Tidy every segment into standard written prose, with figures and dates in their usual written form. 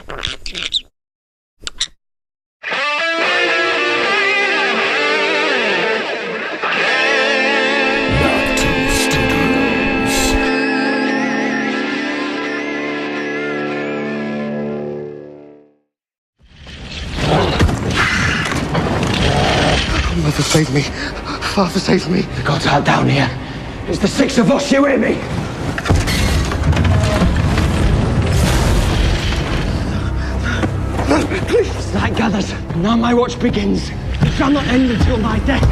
Mother, save me. Father, save me. The gods aren't down here. It's the six of us, you hear me? Please. Night gathers, and now my watch begins. It shall not end until my death.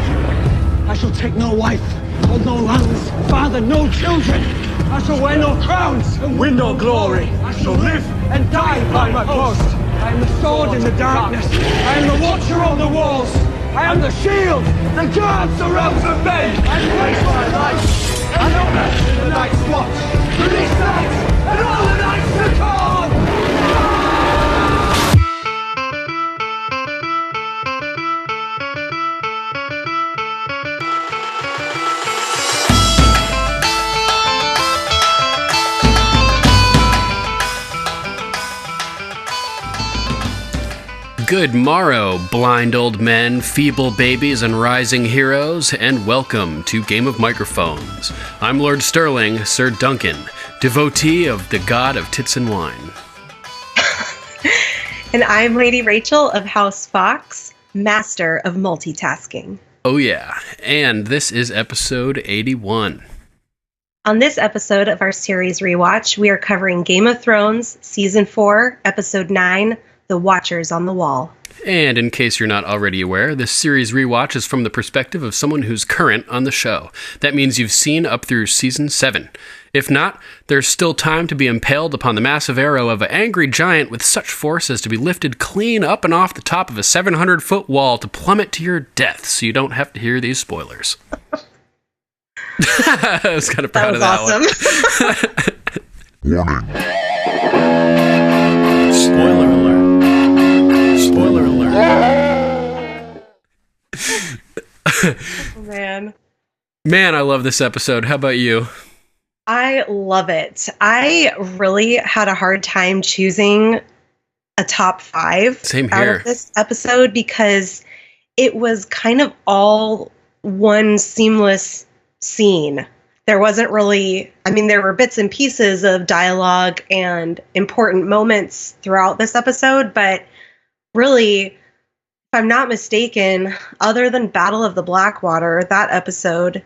I shall take no wife, hold no lands, father no children. I shall wear no crowns and win no glory. I shall live and die by my post. I am the sword in the darkness. I am the watcher on the walls. I am the shield that guards the realms of men. I place my life and honor in the night's watch. For this night and all the nights to come. Good morrow, blind old men, feeble babies, and rising heroes, and welcome to Game of Microphones. I'm Lord Stirling, Sir Duncan, devotee of the god of tits and wine. And I'm Lady Rachel of House Fox, master of multitasking. Oh yeah, and this is episode 81. On this episode of our series Rewatch, we are covering Game of Thrones, Season 4, Episode 9, The Watchers on the Wall. And in case you're not already aware, this series Rewatch is from the perspective of someone who's current on the show. That means you've seen up through Season 7. If not, there's still time to be impaled upon the massive arrow of an angry giant with such force as to be lifted clean up and off the top of a 700-foot wall to plummet to your death, so you don't have to hear these spoilers. I was kind of proud of that awesome. One. Warning. Spoiler alert. Spoiler alert. Oh, man. Man, I love this episode. How about you? I love it. I really had a hard time choosing a top 5 Same out here. of this episode because it was kind of all one seamless scene. There wasn't really, there were bits and pieces of dialogue and important moments throughout this episode, but really, if I'm not mistaken, other than Battle of the Blackwater, that episode,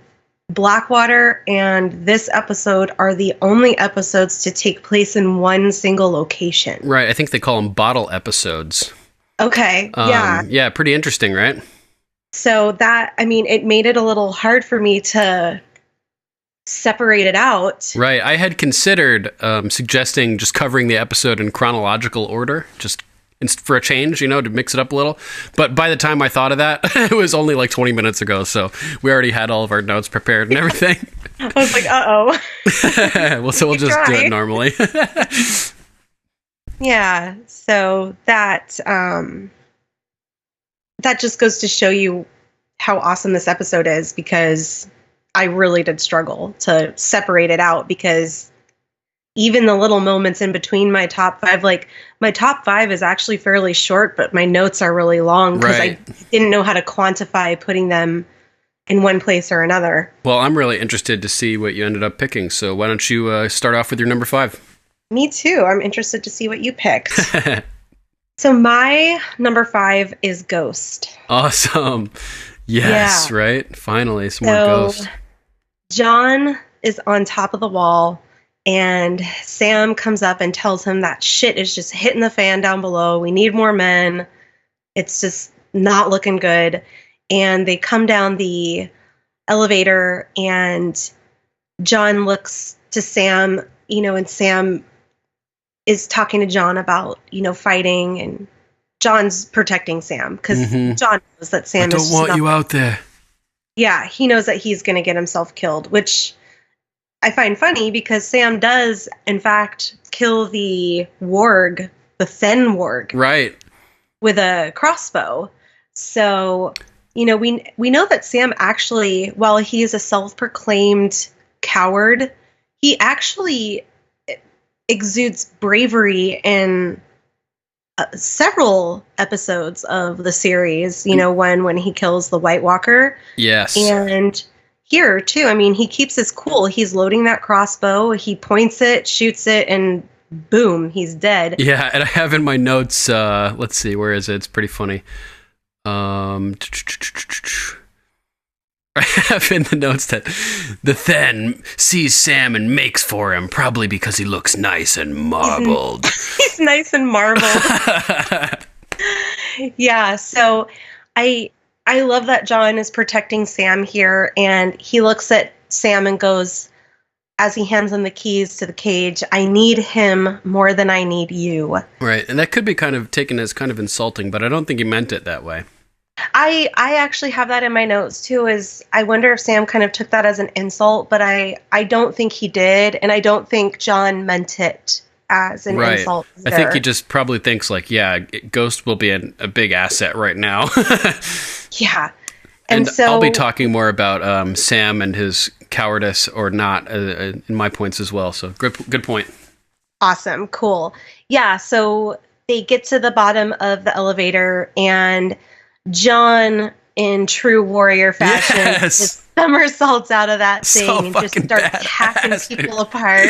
Blackwater and this episode are the only episodes to take place in one single location. Right, I think they call them bottle episodes. Okay, yeah. Yeah, pretty interesting, right? So that, it made it a little hard for me to separate it out. Right, I had considered suggesting just covering the episode in chronological order, just for a change, to mix it up a little. But by the time I thought of that, it was only like 20 minutes ago, so we already had all of our notes prepared and everything. I was like, uh-oh. Well, so we'll just do it normally. Yeah, so that just goes to show you how awesome this episode is, because I really did struggle to separate it out, because even the little moments in between my top 5, like my top 5 is actually fairly short, but my notes are really long because I didn't know how to quantify putting them in one place or another. Well, I'm really interested to see what you ended up picking, so why don't you start off with your number 5? Me too. I'm interested to see what you picked. So my number 5 is Ghost. Awesome. Yes, yeah. Right? Finally, some more Ghost. John is on top of the wall, and Sam comes up and tells him that shit is just hitting the fan down below. We need more men. It's just not looking good. And they come down the elevator, and John looks to Sam, and Sam is talking to John about, fighting, and John's protecting Sam because John knows that Sam I don't want you out there. Yeah, he knows that he's going to get himself killed, which I find funny because Sam does, in fact, kill the warg, the Fen warg. Right. With a crossbow. So, we know that Sam actually, while he is a self-proclaimed coward, he actually exudes bravery and several episodes of the series, you know, when he kills the White Walker. Yes. And here, too, I mean, he keeps his cool. He's loading that crossbow. He points it, shoots it, and boom, he's dead. Yeah, and I have in my notes, let's see, where is it? It's pretty funny. I have in the notes that the Then sees Sam and makes for him, probably because he looks nice and marbled. He's nice and marbled. Yeah, so I love that John is protecting Sam here, and he looks at Sam and goes, as he hands him the keys to the cage, I need him more than I need you. Right, and that could be kind of taken as kind of insulting, but I don't think he meant it that way. I actually have that in my notes too, is I wonder if Sam kind of took that as an insult, but I don't think he did, and I don't think John meant it as an insult either. I think he just probably thinks like, yeah, Ghost will be a big asset right now. Yeah. And so I'll be talking more about Sam and his cowardice or not in my points as well, so good point. Awesome, cool. Yeah, so they get to the bottom of the elevator, and John, in true warrior fashion, just somersaults out of that thing and just starts hacking people apart.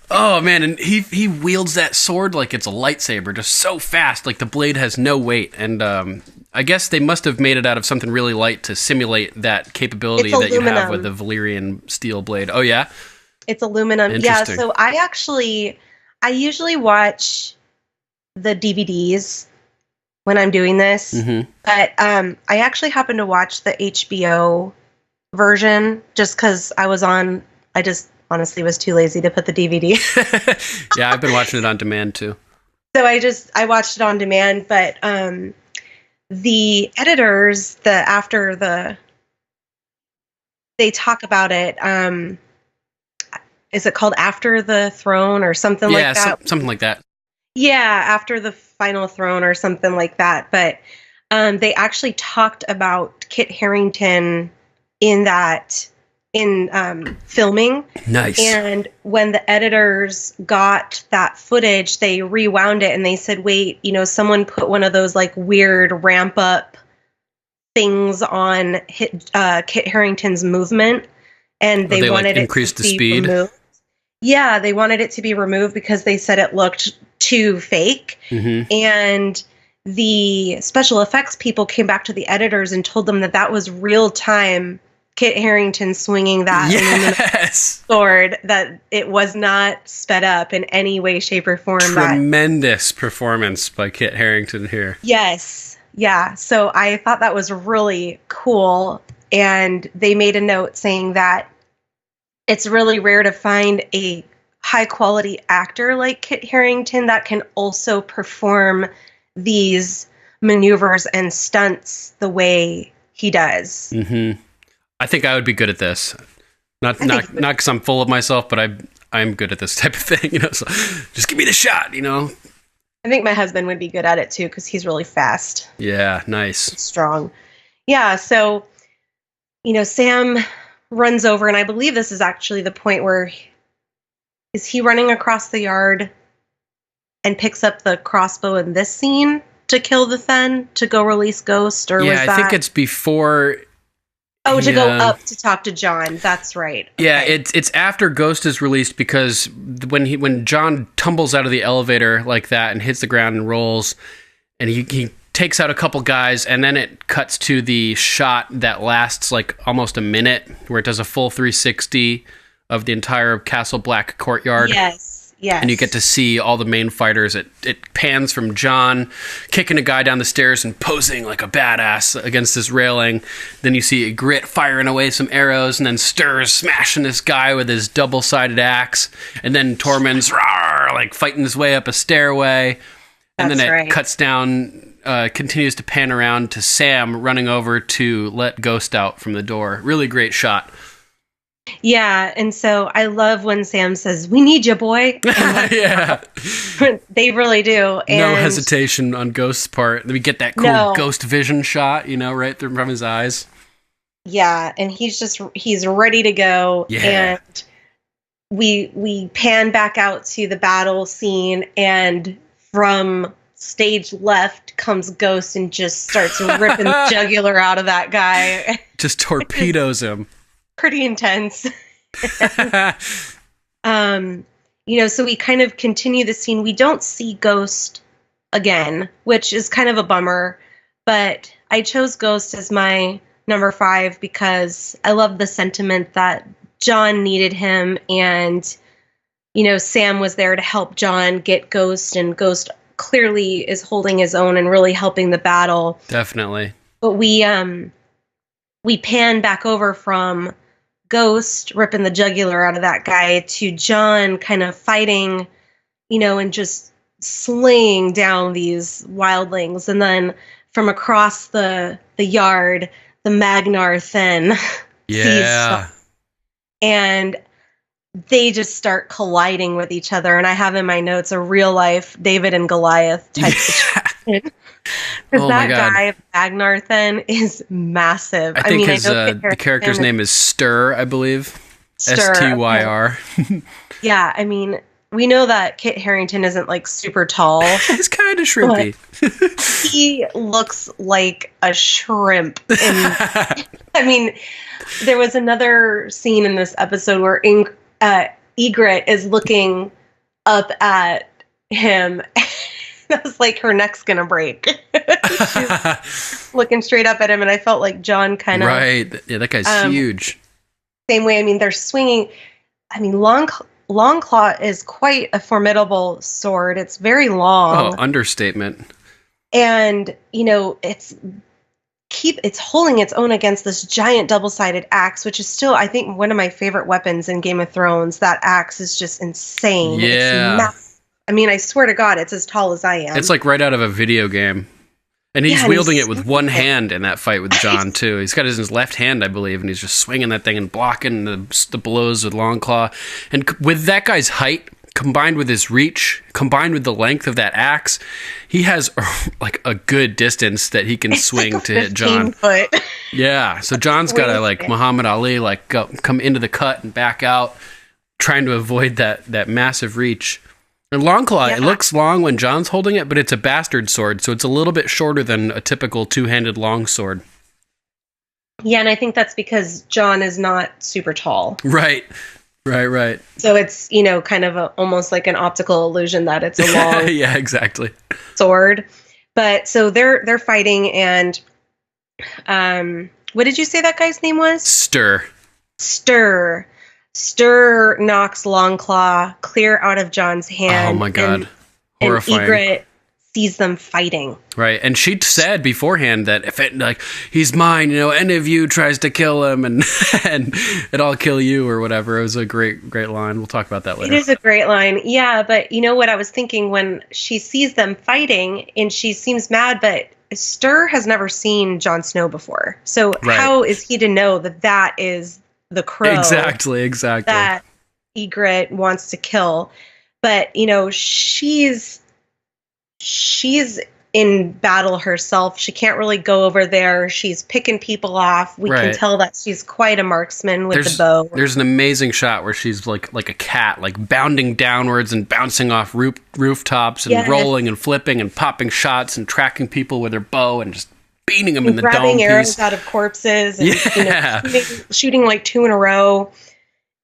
Oh, man, and he wields that sword like it's a lightsaber, just so fast, like the blade has no weight. And I guess they must have made it out of something really light to simulate that capability that you have with the Valyrian steel blade. Oh, yeah? It's aluminum. Yeah, so I usually watch the DVDs when I'm doing this, but I actually happened to watch the HBO version just because I just honestly was too lazy to put the DVD. Yeah, I've been watching it on demand too. So I watched it on demand, but the editors, they talk about it. Is it called After the Throne or something like that? Yeah, something like that. Yeah, After the Final Throne or something like that. But they actually talked about Kit Harington in filming. Nice. And when the editors got that footage, they rewound it and they said, wait, someone put one of those like weird ramp up things on Kit Harington's movement, and they wanted like, increase it to the speed. Removed. Yeah, they wanted it to be removed because they said it looked too fake. And the special effects people came back to the editors and told them that was real time Kit Harington swinging that sword, that it was not sped up in any way, shape, or form. Tremendous performance by Kit Harington here. Yes. Yeah. So I thought that was really cool. And they made a note saying that it's really rare to find a high quality actor like Kit Harington that can also perform these maneuvers and stunts the way he does. I think I would be good at this. Not because I'm full of myself, but I'm good at this type of thing. So just give me the shot. I think my husband would be good at it too because he's really fast. Yeah, nice, strong. Yeah, so Sam runs over, and I believe this is actually the point where is he running across the yard and picks up the crossbow in this scene to kill the Then to go release Ghost, or was that? I think it's before. Oh, to go up to talk to John. That's right. Okay. Yeah, it's after Ghost is released, because when John tumbles out of the elevator like that and hits the ground and rolls, and he takes out a couple guys, and then it cuts to the shot that lasts like almost a minute, where it does a full 360 of the entire Castle Black courtyard. Yes. And you get to see all the main fighters. It pans from John kicking a guy down the stairs and posing like a badass against this railing. Then you see Grit firing away some arrows, and then Stirs smashing this guy with his double-sided axe. And then Tormund's like fighting his way up a stairway. And then it cuts down, continues to pan around to Sam running over to let Ghost out from the door. Really great shot. Yeah, and so I love when Sam says, "We need you, boy." Yeah. They really do. And no hesitation on Ghost's part. We get that cool Ghost vision shot, right through from his eyes. Yeah, and he's ready to go. Yeah. And we pan back out to the battle scene, and from stage left comes Ghost and just starts ripping the jugular out of that guy. Just torpedoes him. Pretty intense. So we kind of continue the scene. We don't see Ghost again, which is kind of a bummer, but I chose Ghost as my number 5 because I love the sentiment that John needed him, and Sam was there to help John get Ghost, and Ghost clearly is holding his own and really helping the battle. Definitely. But we pan back over from Ghost ripping the jugular out of that guy to John kind of fighting, and just slaying down these wildlings. And then from across the yard, the Magnar Then sees John, and they just start colliding with each other. And I have in my notes a real life David and Goliath type situation. Because that guy, Magnar Then, is massive. I think the character's name is Stir, I believe. Styr. Okay. Yeah, I mean, we know that Kit Harington isn't like super tall. He's kind of shrimpy. He looks like a shrimp. I mean, there was another scene in this episode where Ygritte is looking up at him. I was like, her neck's gonna break. She's looking straight up at him, and I felt like John kind of... Right. Yeah, that guy's huge. Same way, I mean, they're swinging... I mean, Longclaw is quite a formidable sword. It's very long. Oh, understatement. And, it's holding its own against this giant double-sided axe, which is still, I think, one of my favorite weapons in Game of Thrones. That axe is just insane. Yeah. It's massive. I mean, I swear to God, it's as tall as I am. It's like right out of a video game. And he's wielding it with one hand in that fight with John, too. He's got it in his left hand, I believe, and he's just swinging that thing and blocking the blows with Longclaw. And with that guy's height, combined with his reach, combined with the length of that axe, he has like a good distance that he can swing like to hit John. Foot. Yeah, so John's got to, like Muhammad Ali, like come into the cut and back out, trying to avoid that massive reach. And Longclaw, It looks long when John's holding it, but it's a bastard sword, so it's a little bit shorter than a typical two-handed longsword. Yeah, and I think that's because John is not super tall. Right. So it's, kind of almost like an optical illusion that it's a long yeah, exactly. sword. But so they're fighting, and what did you say that guy's name was? Stir knocks Longclaw clear out of John's hand. Oh my God. Horrifying. And Ygritte sees them fighting. Right. And she said beforehand that if he's mine, any of you tries to kill him and I'll kill you or whatever. It was a great line. We'll talk about that later. It is a great line. Yeah. But you know what I was thinking when she sees them fighting and she seems mad, but Stir has never seen Jon Snow before. So how is he to know that is the crow exactly that Ygritte wants to kill? But she's in battle herself. She can't really go over there. She's picking people off. We can tell that she's quite a marksman with the bow. There's an amazing shot where she's like a cat, like bounding downwards and bouncing off rooftops and rolling and flipping and popping shots and tracking people with her bow and just beating them in the dome piece. Grabbing arrows out of corpses and shooting like 2 in a row.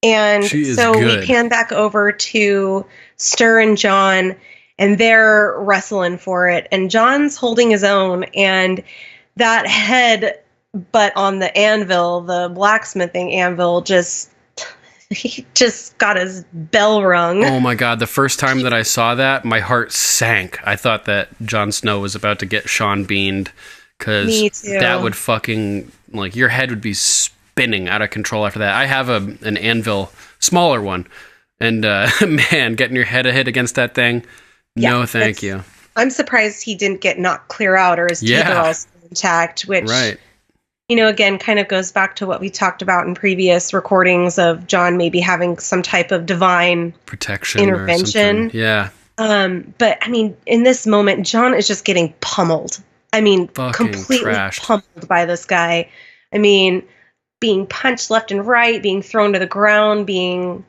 And so we pan back over to Stir and John, and they're wrestling for it. And John's holding his own, and that head, but on the anvil, the blacksmithing anvil, he just got his bell rung. Oh my God. The first time that I saw that, my heart sank. I thought that Jon Snow was about to get Sean Beaned. Because that would fucking, your head would be spinning out of control after that. I have an anvil, smaller one. And, man, getting your head hit against that thing, no thank you. I'm surprised he didn't get knocked clear out or his teeth are all intact, which, again, kind of goes back to what we talked about in previous recordings of John maybe having some type of divine protection intervention. Yeah. But, I mean, in this moment, John is just getting pummeled. I mean, fucking completely trashed. Pummeled by this guy. I mean, being punched left and right, being thrown to the ground, being,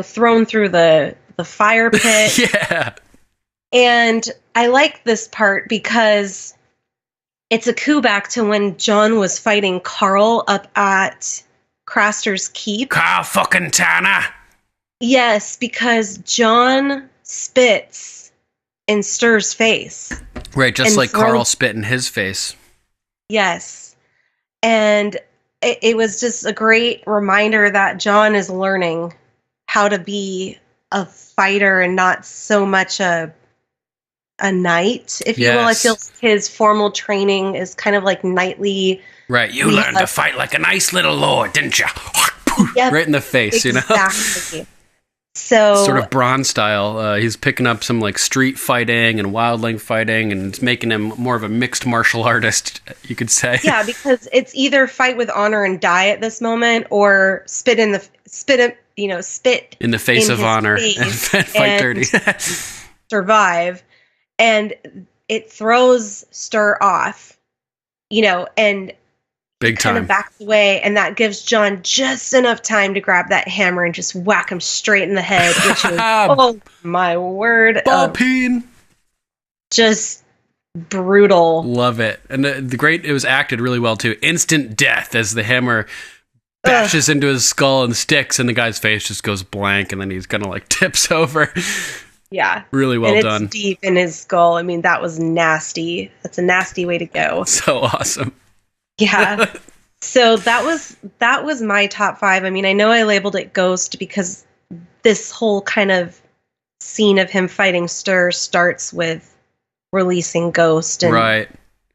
thrown through the fire pit. Yeah. And I like this part because it's a coup back to when John was fighting Carl up at Craster's Keep. Carl fucking Tanner. Yes, because John spits in Stir's face. Right, just like Carl spit in his face. Yes. And it was just a great reminder that John is learning how to be a fighter and not so much a knight, if you will. I feel his formal training is kind of like knightly. Right, you learned to fight like a nice little lord, didn't you? Yep, right in the face, exactly. So sort of Braun style. He's picking up some like street fighting and wildling fighting, and it's making him more of a mixed martial artist, you could say. Yeah, because it's either fight with honor and die at this moment, or spit in the face of honor and fight dirty, survive. And it throws Stir off, and big time. Kind of backs away, and that gives John just enough time to grab that hammer and just whack him straight in the head, which is, oh my word, ball peen. Just brutal. Love it. And it was acted really well too. Instant death as the hammer bashes into his skull and sticks, and the guy's face just goes blank, and then he's kind of like tips over. Yeah. Really well done. It's deep in his skull. I mean, that was nasty. That's a nasty way to go. So awesome. Yeah. So that was my top 5. I mean, I know I labeled it Ghost because this whole kind of scene of him fighting Stir starts with releasing Ghost and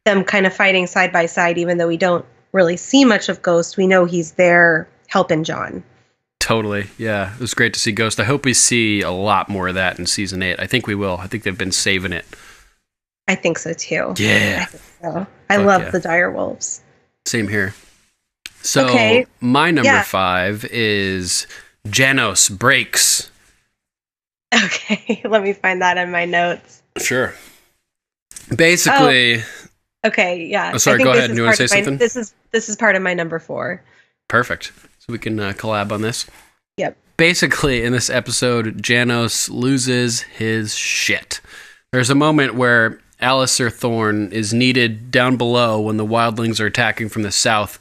them kind of fighting side by side, even though we don't really see much of Ghost. We know he's there helping John. Totally. Yeah. It was great to see Ghost. I hope we see a lot more of that in season 8. I think we will. I think they've been saving it. I think so too. Yeah. I love the dire wolves. Same here. So my number 5 is Janos Breaks. Okay. Let me find that in my notes. Sure. Basically. Okay. Yeah. Oh, sorry. Go ahead. Do you want to say something? This is part of my number 4. Perfect. So we can collab on this. Yep. Basically, in this episode, Janos loses his shit. There's a moment where Alistair Thorne is needed down below when the wildlings are attacking from the south.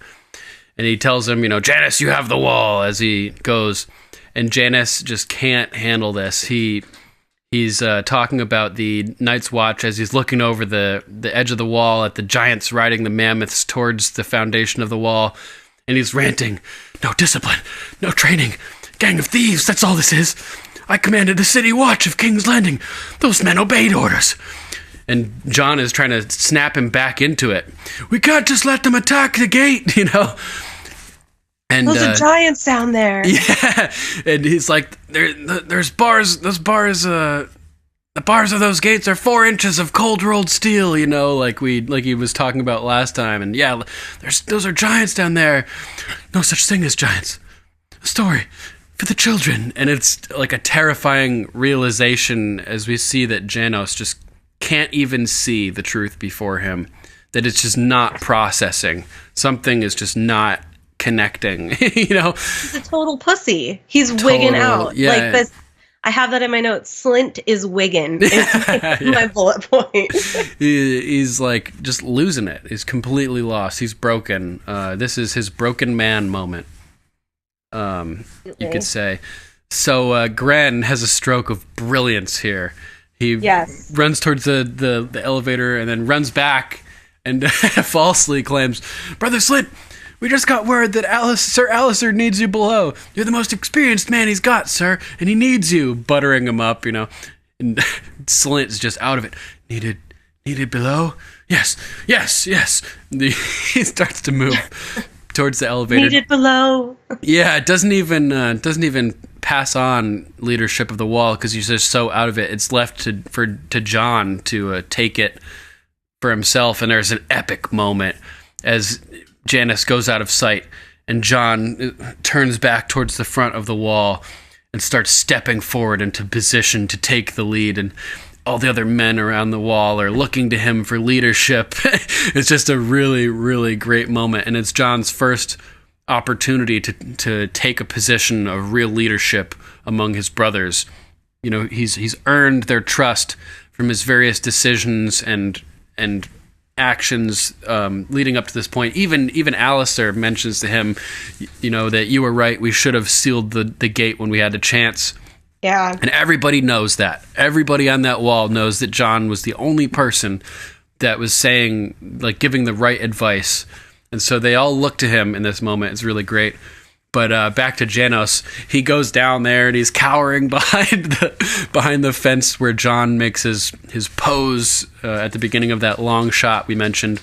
And he tells him, Janos, you have the wall, as he goes. And Janos just can't handle this. He's talking about the Night's Watch as he's looking over the edge of the wall at the giants riding the mammoths towards the foundation of the wall. And he's ranting, no discipline, no training, gang of thieves, that's all this is. I commanded the city watch of King's Landing. Those men obeyed orders. And John is trying to snap him back into it. We can't just let them attack the gate, And those are giants down there. Yeah, and he's like, there's bars, the bars of those gates are 4 inches of cold rolled steel, like he was talking about last time. And yeah, those are giants down there. No such thing as giants. A story for the children. And it's like a terrifying realization as we see that Janos just can't even see the truth before him. That it's just not processing. Something is just not connecting, He's a total pussy. He's wigging out. Yeah. Like this. I have that in my notes. Slint is wigging. Is my bullet point. He's like just losing it. He's completely lost. He's broken. This is his broken man moment. You could say. So Gren has a stroke of brilliance here. He runs towards the elevator and then runs back and falsely claims, Brother Slint, we just got word that Sir Alistair needs you below. You're the most experienced man he's got, sir, and he needs you, buttering him up, And Slint's just out of it. Needed below? Yes. He starts to move towards the elevator. Needed below. Yeah, it doesn't even pass on leadership of the wall because he's just so out of it. It's left to John to take it for himself, and there's an epic moment as Janos goes out of sight, and John turns back towards the front of the wall and starts stepping forward into position to take the lead, and all the other men around the wall are looking to him for leadership. It's just a really, really great moment, and it's John's first opportunity to take a position of real leadership among his brothers. He's earned their trust his various decisions and actions leading up to this point. Even Alistair mentions to him, that you were right. We should have sealed the gate when we had a chance. Yeah. And everybody knows that. Everybody on that wall knows that John was the only person that was saying, like, giving the right advice. And so they all look to him in this moment. It's really great. But back to Janos, he goes down there and he's cowering behind the fence where John makes his pose at the beginning of that long shot we mentioned.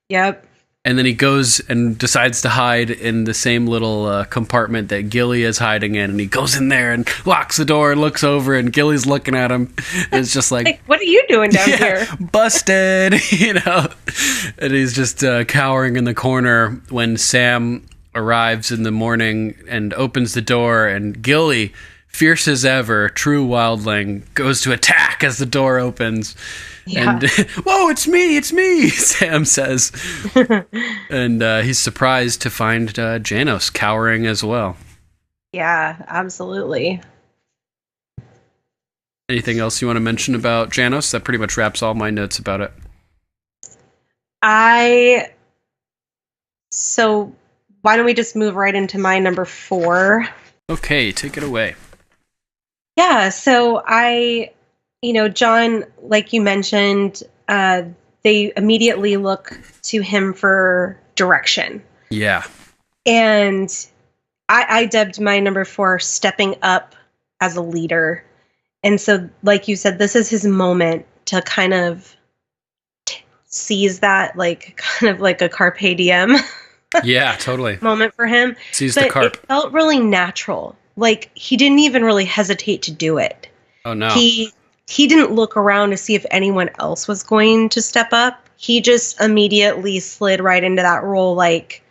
Yep. And then he goes and decides to hide in the same little compartment that Gilly is hiding in. And he goes in there and locks the door and looks over, and Gilly's looking at him. And it's just like, what are you doing down here? Busted, And he's just cowering in the corner when Sam arrives in the morning and opens the door, and Gilly, fierce as ever, true wildling, goes to attack as the door opens. Yeah. And whoa, it's me, Sam says. And he's surprised to find Janos cowering as well. Yeah, absolutely. Anything else you want to mention about Janos? That pretty much wraps all my notes about it. So why don't we just move right into my number 4? Okay, take it away. Yeah, so John, like you mentioned, they immediately look to him for direction. Yeah. And I dubbed my number 4 stepping up as a leader. And so, like you said, this is his moment to kind of seize that, like, kind of like a carpe diem. Yeah, totally. Moment for him. Seize the carp. It felt really natural. Like, he didn't even really hesitate to do it. Oh, no. He didn't look around to see if anyone else was going to step up. He just immediately slid right into that role, like,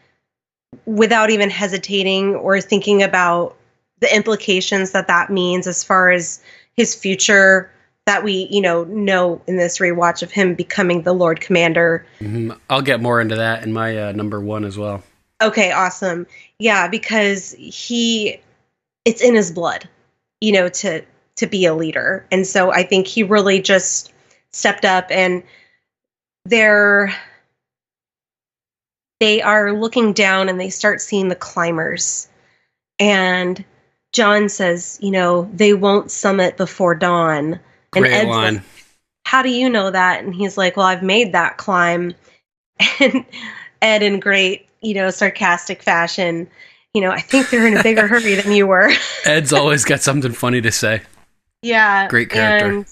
without even hesitating or thinking about the implications that means as far as his future that we, know in this rewatch of him becoming the Lord Commander. Mm-hmm. I'll get more into that in my number 1 as well. Okay, awesome. Yeah, because it's in his blood, to be a leader. And so I think he really just stepped up, and they are looking down and they start seeing the climbers. And John says, they won't summit before dawn. And Great Ed's line. like, how do you know that? And he's like, well, I've made that climb. And Ed, in great, sarcastic fashion, I think they're in a bigger hurry than you were. Ed's always got something funny to say. Yeah. Great character. And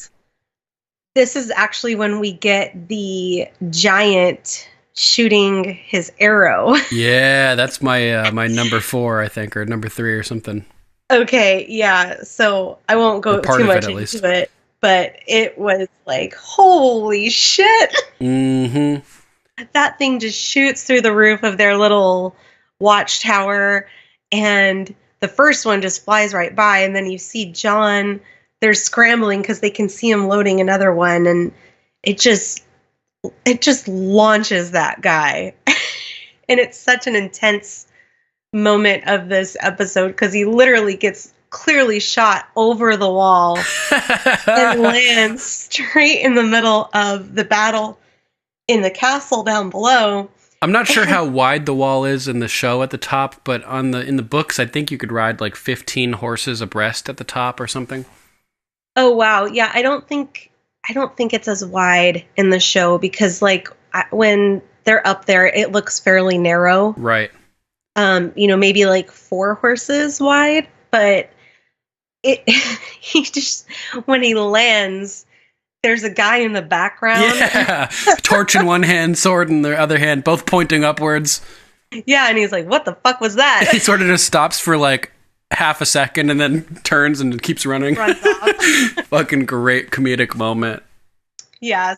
this is actually when we get the giant shooting his arrow. Yeah, that's my my number 4, I think, or number 3 or something. Okay, yeah. So I won't go too much into it, but it was like, holy shit. Mm-hmm. That thing just shoots through the roof of their little watchtower, and the first one just flies right by, and then you see John, they're scrambling because they can see him loading another one, and it just launches that guy. And it's such an intense moment of this episode because he literally gets clearly shot over the wall and lands straight in the middle of the battle in the castle down below. I'm not sure how wide the wall is in the show at the top, but in the books, I think you could ride like 15 horses abreast at the top or something. Oh wow, yeah. I don't think it's as wide in the show because when they're up there, it looks fairly narrow. Right. Maybe like 4 horses wide, but he just, when he lands, there's a guy in the background. Yeah. Torch in one hand, sword in the other hand, both pointing upwards. Yeah, and he's like, what the fuck was that? He sort of just stops for like half a second and then turns and keeps running. Runs off. Fucking great comedic moment. Yeah.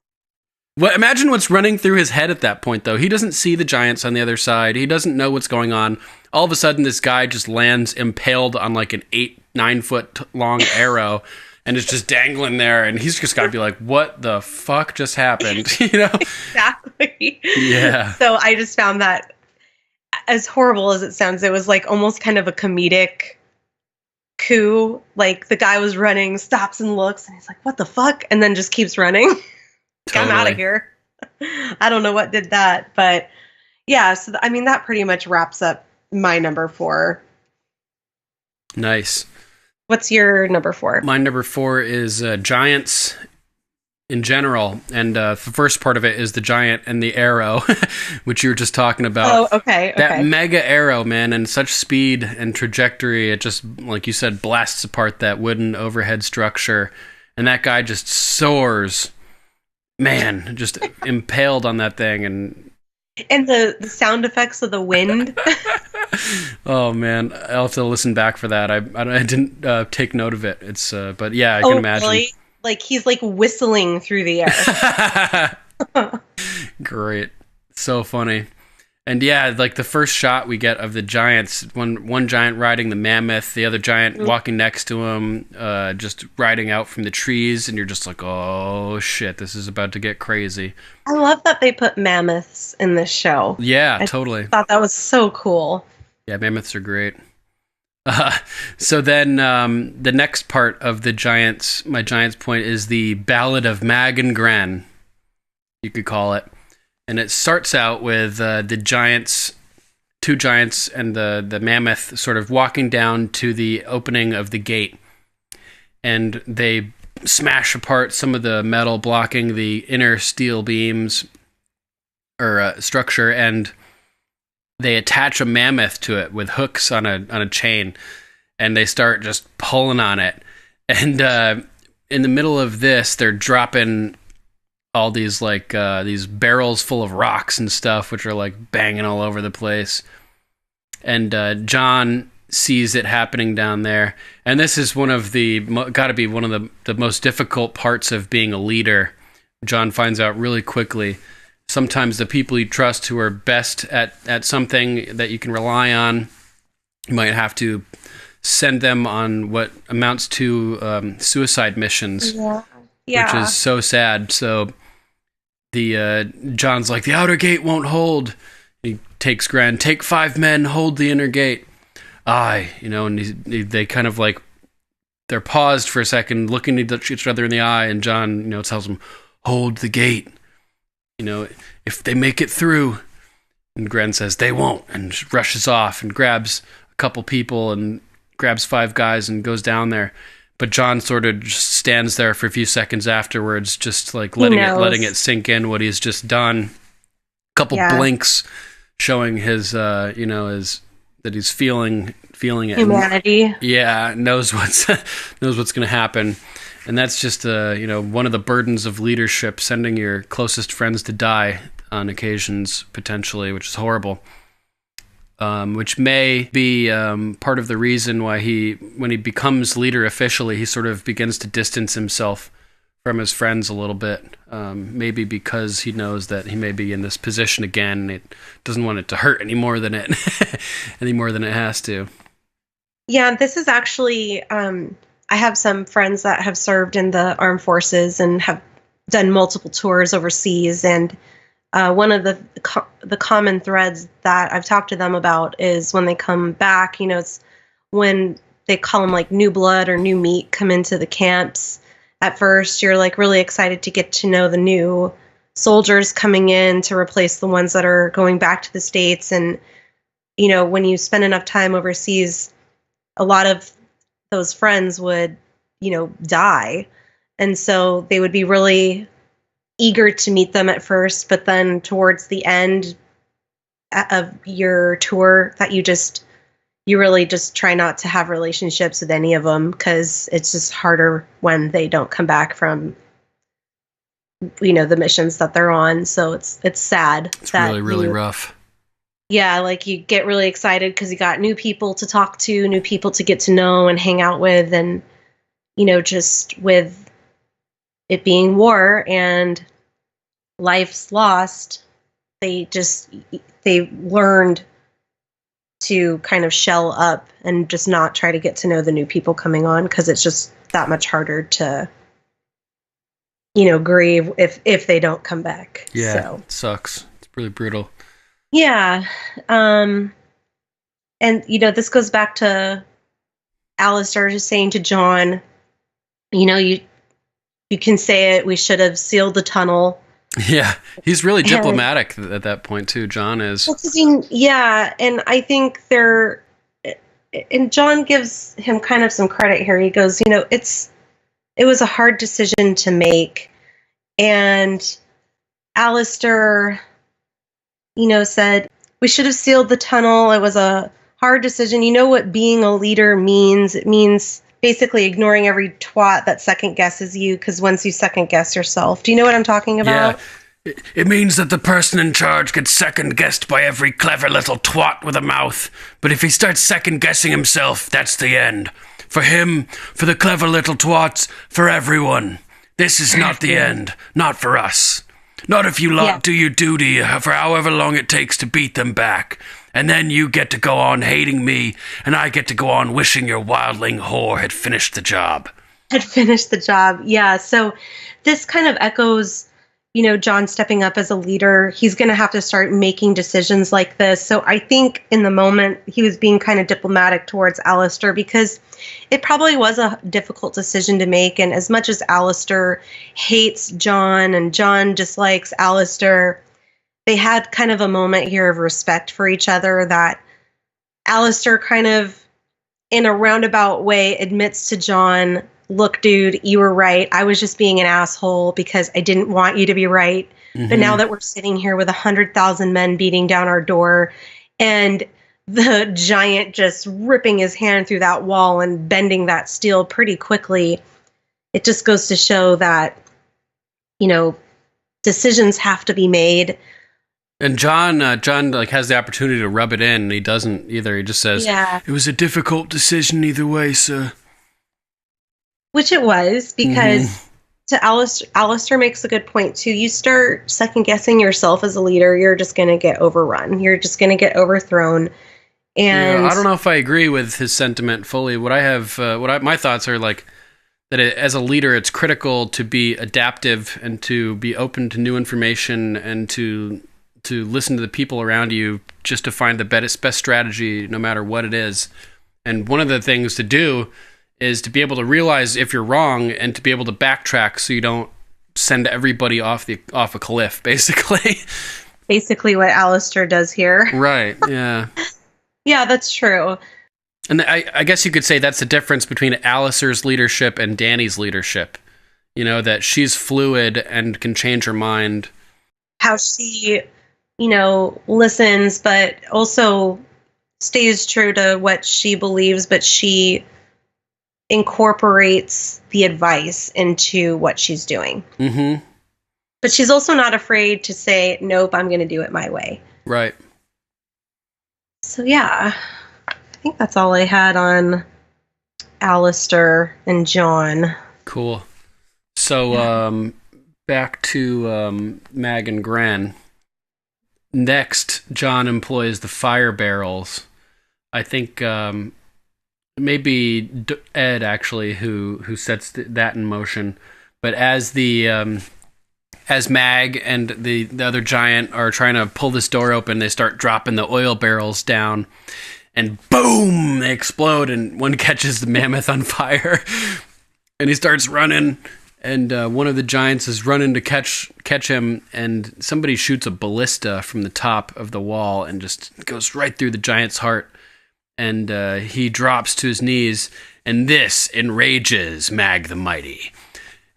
Well, imagine what's running through his head at that point, though. He doesn't see the giants on the other side. He doesn't know what's going on. All of a sudden, this guy just lands impaled on like an 8-9 foot long arrow and is just dangling there. And he's just got to be like, what the fuck just happened? Exactly. Yeah. So I just found that, as horrible as it sounds, it was like almost kind of a comedic coup. Like the guy was running, stops and looks, and he's like, "What the fuck?" And then just keeps running. I'm out of here. I don't know what did that, but yeah. So I mean, that pretty much wraps up my number 4. Nice. What's your number 4? My number 4 is giants in general, and the first part of it is the giant and the arrow, which you were just talking about. Oh, okay. That mega arrow, man, and such speed and trajectory, it just, like you said, blasts apart that wooden overhead structure, and that guy just soars, man, just impaled on that thing, and the sound effects of the wind. Oh man, I'll have to listen back for that. I didn't take note of it. It's but yeah, I can imagine. Really? Like he's like whistling through the air. Great. So funny. And yeah, like the first shot we get of the giants, one giant riding the mammoth, the other giant walking next to him, just riding out from the trees, and you're just like, oh shit, this is about to get crazy. I love that they put mammoths in this show. Yeah, totally. I thought that was so cool. Yeah, mammoths are great. So then the next part of the Giants, my Giants point, is the Ballad of Mag and Gren, you could call it. And it starts out with the giants, 2 giants and the mammoth sort of walking down to the opening of the gate. And they smash apart some of the metal blocking the inner steel beams or structure, and they attach a mammoth to it with hooks on a chain, and they start just pulling on it. And in the middle of this, they're dropping all these like these barrels full of rocks and stuff, which are like banging all over the place. And John sees it happening down there, and this is one of the got to be one of the most difficult parts of being a leader. John finds out really quickly. Sometimes the people you trust who are best at something that you can rely on, you might have to send them on what amounts to suicide missions, which is so sad. So the John's like, the outer gate won't hold. He takes Gren, take 5 men, hold the inner gate. Aye, and they kind of like, they're paused for a second, looking at each other in the eye, and John, tells them, hold the gate. If they make it through. And Gren says, they won't, and rushes off and grabs a couple people and grabs 5 guys and goes down there. But John sort of just stands there for a few seconds afterwards, just like letting it sink in what he's just done. A couple blinks showing his, that he's feeling it. Humanity. And, knows what's going to happen. And that's just, one of the burdens of leadership, sending your closest friends to die on occasions, potentially, which is horrible. Which may be part of the reason why when he becomes leader officially, he sort of begins to distance himself from his friends a little bit. Maybe because he knows that he may be in this position again. It doesn't want it to hurt any more than it has to. Yeah, this is actually... I have some friends that have served in the armed forces and have done multiple tours overseas. And one of the common threads that I've talked to them about is when they come back, it's when they call them like new blood or new meat come into the camps. At first, you're like really excited to get to know the new soldiers coming in to replace the ones that are going back to the States. And, when you spend enough time overseas, a lot of those friends would, die. And so they would be really eager to meet them at first, but then towards the end of your tour that you really just try not to have relationships with any of them, because it's just harder when they don't come back from, the missions that they're on. So it's sad. It's really, really rough. Yeah, like you get really excited because you got new people to talk to, new people to get to know and hang out with. And, just with it being war and life's lost, they learned to kind of shell up and just not try to get to know the new people coming on, because it's just that much harder to, grieve if they don't come back. Yeah, so. It sucks. It's really brutal. Yeah. And, this goes back to Alistair is saying to John, you can say it, we should have sealed the tunnel. Yeah, he's really diplomatic at that point too, John is. Yeah, and I think and John gives him kind of some credit here. He goes, it was a hard decision to make. And Alistair, said, we should have sealed the tunnel. It was a hard decision. You know what being a leader means? It means basically ignoring every twat that second guesses you, because once you second guess yourself. Do you know what I'm talking about? Yeah. It means that the person in charge gets second guessed by every clever little twat with a mouth. But if he starts second guessing himself, that's the end. For him, for the clever little twats, for everyone. This is not the end. Not for us. Not if you do your duty for however long it takes to beat them back. And then you get to go on hating me, and I get to go on wishing your wildling whore had finished the job. Yeah. So this kind of echoes, John stepping up as a leader. He's going to have to start making decisions like this. So I think in the moment he was being kind of diplomatic towards Alistair, because it probably was a difficult decision to make. And as much as Alistair hates John and John dislikes Alistair, they had kind of a moment here of respect for each other, that Alistair kind of, in a roundabout way, admits to John, look, dude, you were right. I was just being an asshole because I didn't want you to be right. Mm-hmm. But now that we're sitting here with 100,000 men beating down our door and the giant just ripping his hand through that wall and bending that steel pretty quickly, it just goes to show that, decisions have to be made. And John has the opportunity to rub it in, and he doesn't either. He just says, it was a difficult decision either way, sir. Which it was, because to Alistair makes a good point too. You start second guessing yourself as a leader, you're just going to get overrun. You're just going to get overthrown. And I don't know if I agree with his sentiment fully. My thoughts are like that as a leader, it's critical to be adaptive and to be open to new information and to listen to the people around you just to find the best strategy, no matter what it is. And one of the things to do is to be able to realize if you're wrong and to be able to backtrack so you don't send everybody off a cliff, basically. Basically what Alistair does here. Right, yeah. Yeah, that's true. And I guess you could say that's the difference between Alistair's leadership and Dany's leadership. That she's fluid and can change her mind. How she, listens, but also stays true to what she believes, but she incorporates the advice into what she's doing. Mm-hmm. But she's also not afraid to say, nope, I'm going to do it my way. Right. So yeah, I think that's all I had on Alistair and John. Cool. So back to Mag and Gran. Next, John employs the fire barrels. I think maybe Ed actually who sets that in motion. But as as Mag and the other giant are trying to pull this door open, they start dropping the oil barrels down, and boom, they explode, and one catches the mammoth on fire, and he starts running, and one of the giants is running to catch him, and somebody shoots a ballista from the top of the wall and just goes right through the giant's heart, and he drops to his knees, and this enrages Mag the Mighty.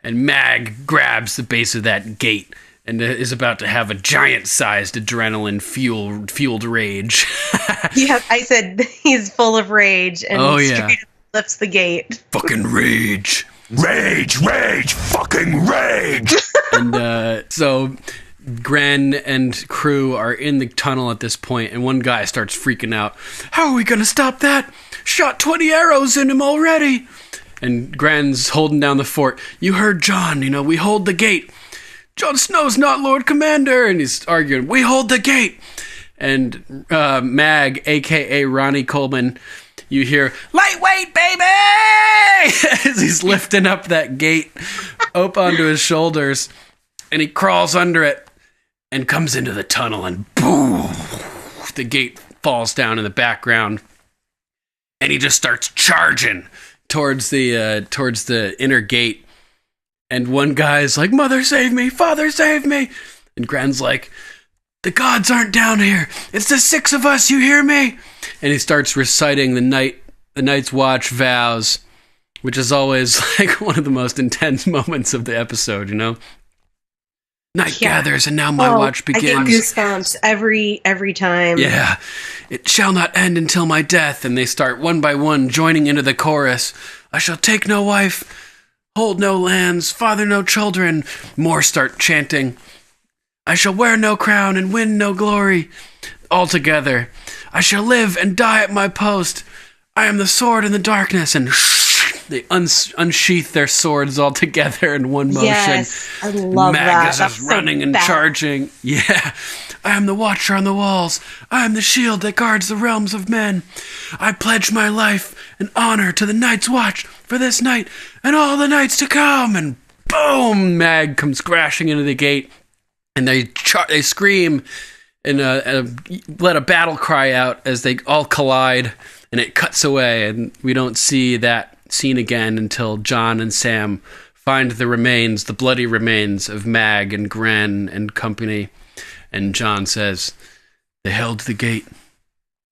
And Mag grabs the base of that gate and is about to have a giant-sized adrenaline-fueled rage. Yeah, I said he's full of rage and straight up lifts the gate. Fucking rage. Rage, fucking rage! And so Gran and crew are in the tunnel at this point, and one guy starts freaking out. How are we going to stop that? Shot 20 arrows in him already! And Gran's holding down the fort. You heard John, we hold the gate. Jon Snow's not Lord Commander. And he's arguing, we hold the gate. And Mag, a.k.a. Ronnie Coleman, you hear, lightweight, baby! As he's lifting up that gate up onto his shoulders. And he crawls under it and comes into the tunnel. And boom! The gate falls down in the background. and he just starts charging towards the inner gate. And one guy's like, "Mother, save me! Father, save me!" And Gren's like, "The gods aren't down here. It's the 6 of us. You hear me?" And he starts reciting the Night's Watch vows, which is always like one of the most intense moments of the episode, you know? Night gathers, and now my watch begins. I get goosebumps every time. Yeah. "It shall not end until my death." And they start one by one joining into the chorus. "I shall take no wife, hold no lands, father no children." More start chanting. "I shall wear no crown and win no glory." All together. "I shall live and die at my post. I am the sword in the darkness." And they unsheath their swords all together in one motion. Yes, I love Magus that. is running and charging. Yeah. "I am the watcher on the walls. I am the shield that guards the realms of men. I pledge my life and honor to the Night's Watch for this night and all the nights to come." And boom, Mag comes crashing into the gate, and they scream and let a battle cry out as they all collide, and it cuts away, and we don't see that scene again until John and Sam find the bloody remains of Mag and Gren and company. And John says, "They held the gate."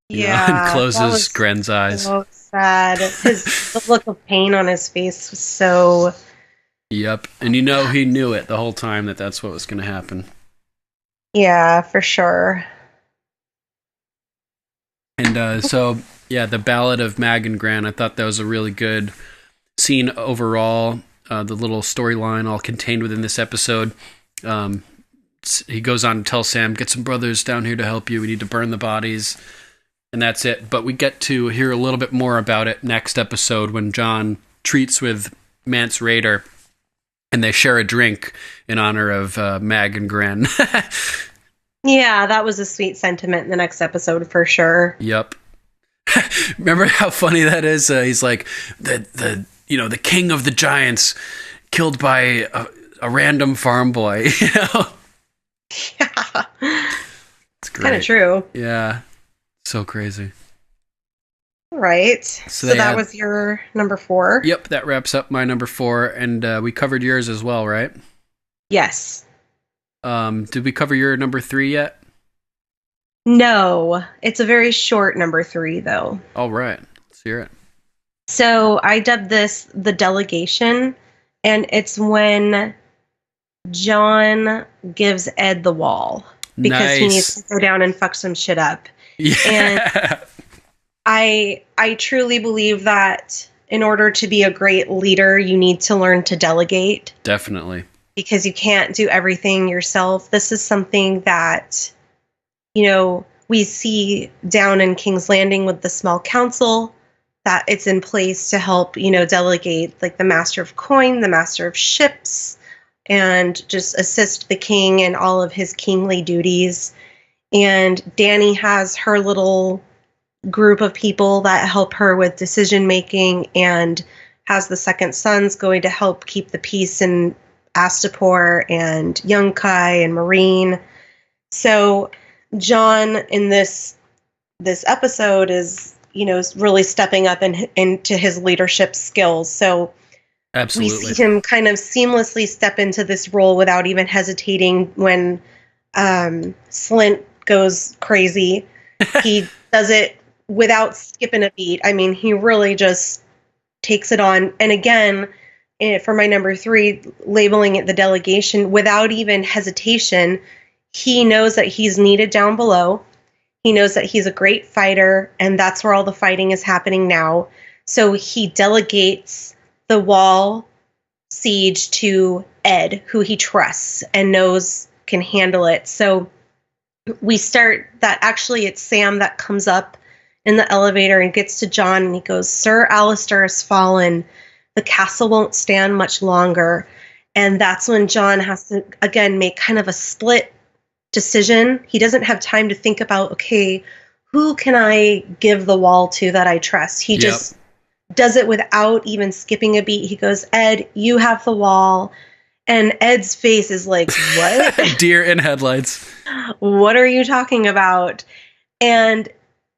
Yeah. And closes Gren's eyes. So sad. The look of pain on his face was so... Yep. And he knew it the whole time that's what was going to happen. Yeah, for sure. And the Ballad of Mag and Gran, I thought that was a really good scene overall. The little storyline all contained within this episode. He goes on to tell Sam, "Get some brothers down here to help you. We need to burn the bodies." And that's it. But we get to hear a little bit more about it next episode when John treats with Mance Rayder, and they share a drink in honor of Mag and Gren. Yeah, that was a sweet sentiment in the next episode for sure. Yep. Remember how funny that is? He's like, the king of the giants killed by a random farm boy. You know? Yeah. It's great. Kind of true. Yeah. So crazy. Right. So that was your number 4. Yep, that wraps up my number 4, and we covered yours as well, right? Yes. Did we cover your number 3 yet? No. It's a very short number 3, though. All right. Let's hear it. So I dubbed this The Delegation, and it's when John gives Ed the wall because he needs to go down and fuck some shit up. Yeah. And I truly believe that in order to be a great leader, you need to learn to delegate. Definitely. Because you can't do everything yourself. This is something that, we see down in King's Landing with the small council, that it's in place to help, delegate, like the master of coin, the master of ships, and just assist the king in all of his kingly duties. And Dany has her little group of people that help her with decision making, and has the Second Sons going to help keep the peace in Astapor and Yunkai and Marine. So John in this episode is, is really stepping up into his leadership skills. So absolutely, we see him kind of seamlessly step into this role without even hesitating when Slint goes crazy. He does it without skipping a beat. I mean, he really just takes it on. And again, for my number 3, labeling it The Delegation, without even hesitation, he knows that he's needed down below. He knows that he's a great fighter, and that's where all the fighting is happening now. So he delegates the wall siege to Ed, who he trusts and knows can handle it. So we start that actually it's Sam that comes up in the elevator and gets to John, and he goes, "Sir Alistair has fallen. The castle won't stand much longer." And that's when John has to, again, make kind of a split decision. He doesn't have time to think about, okay, who can I give the wall to that I trust? He just does it without even skipping a beat. He goes, "Ed, you have the wall." And Ed's face is like, what? Deer in headlights. What are you talking about? And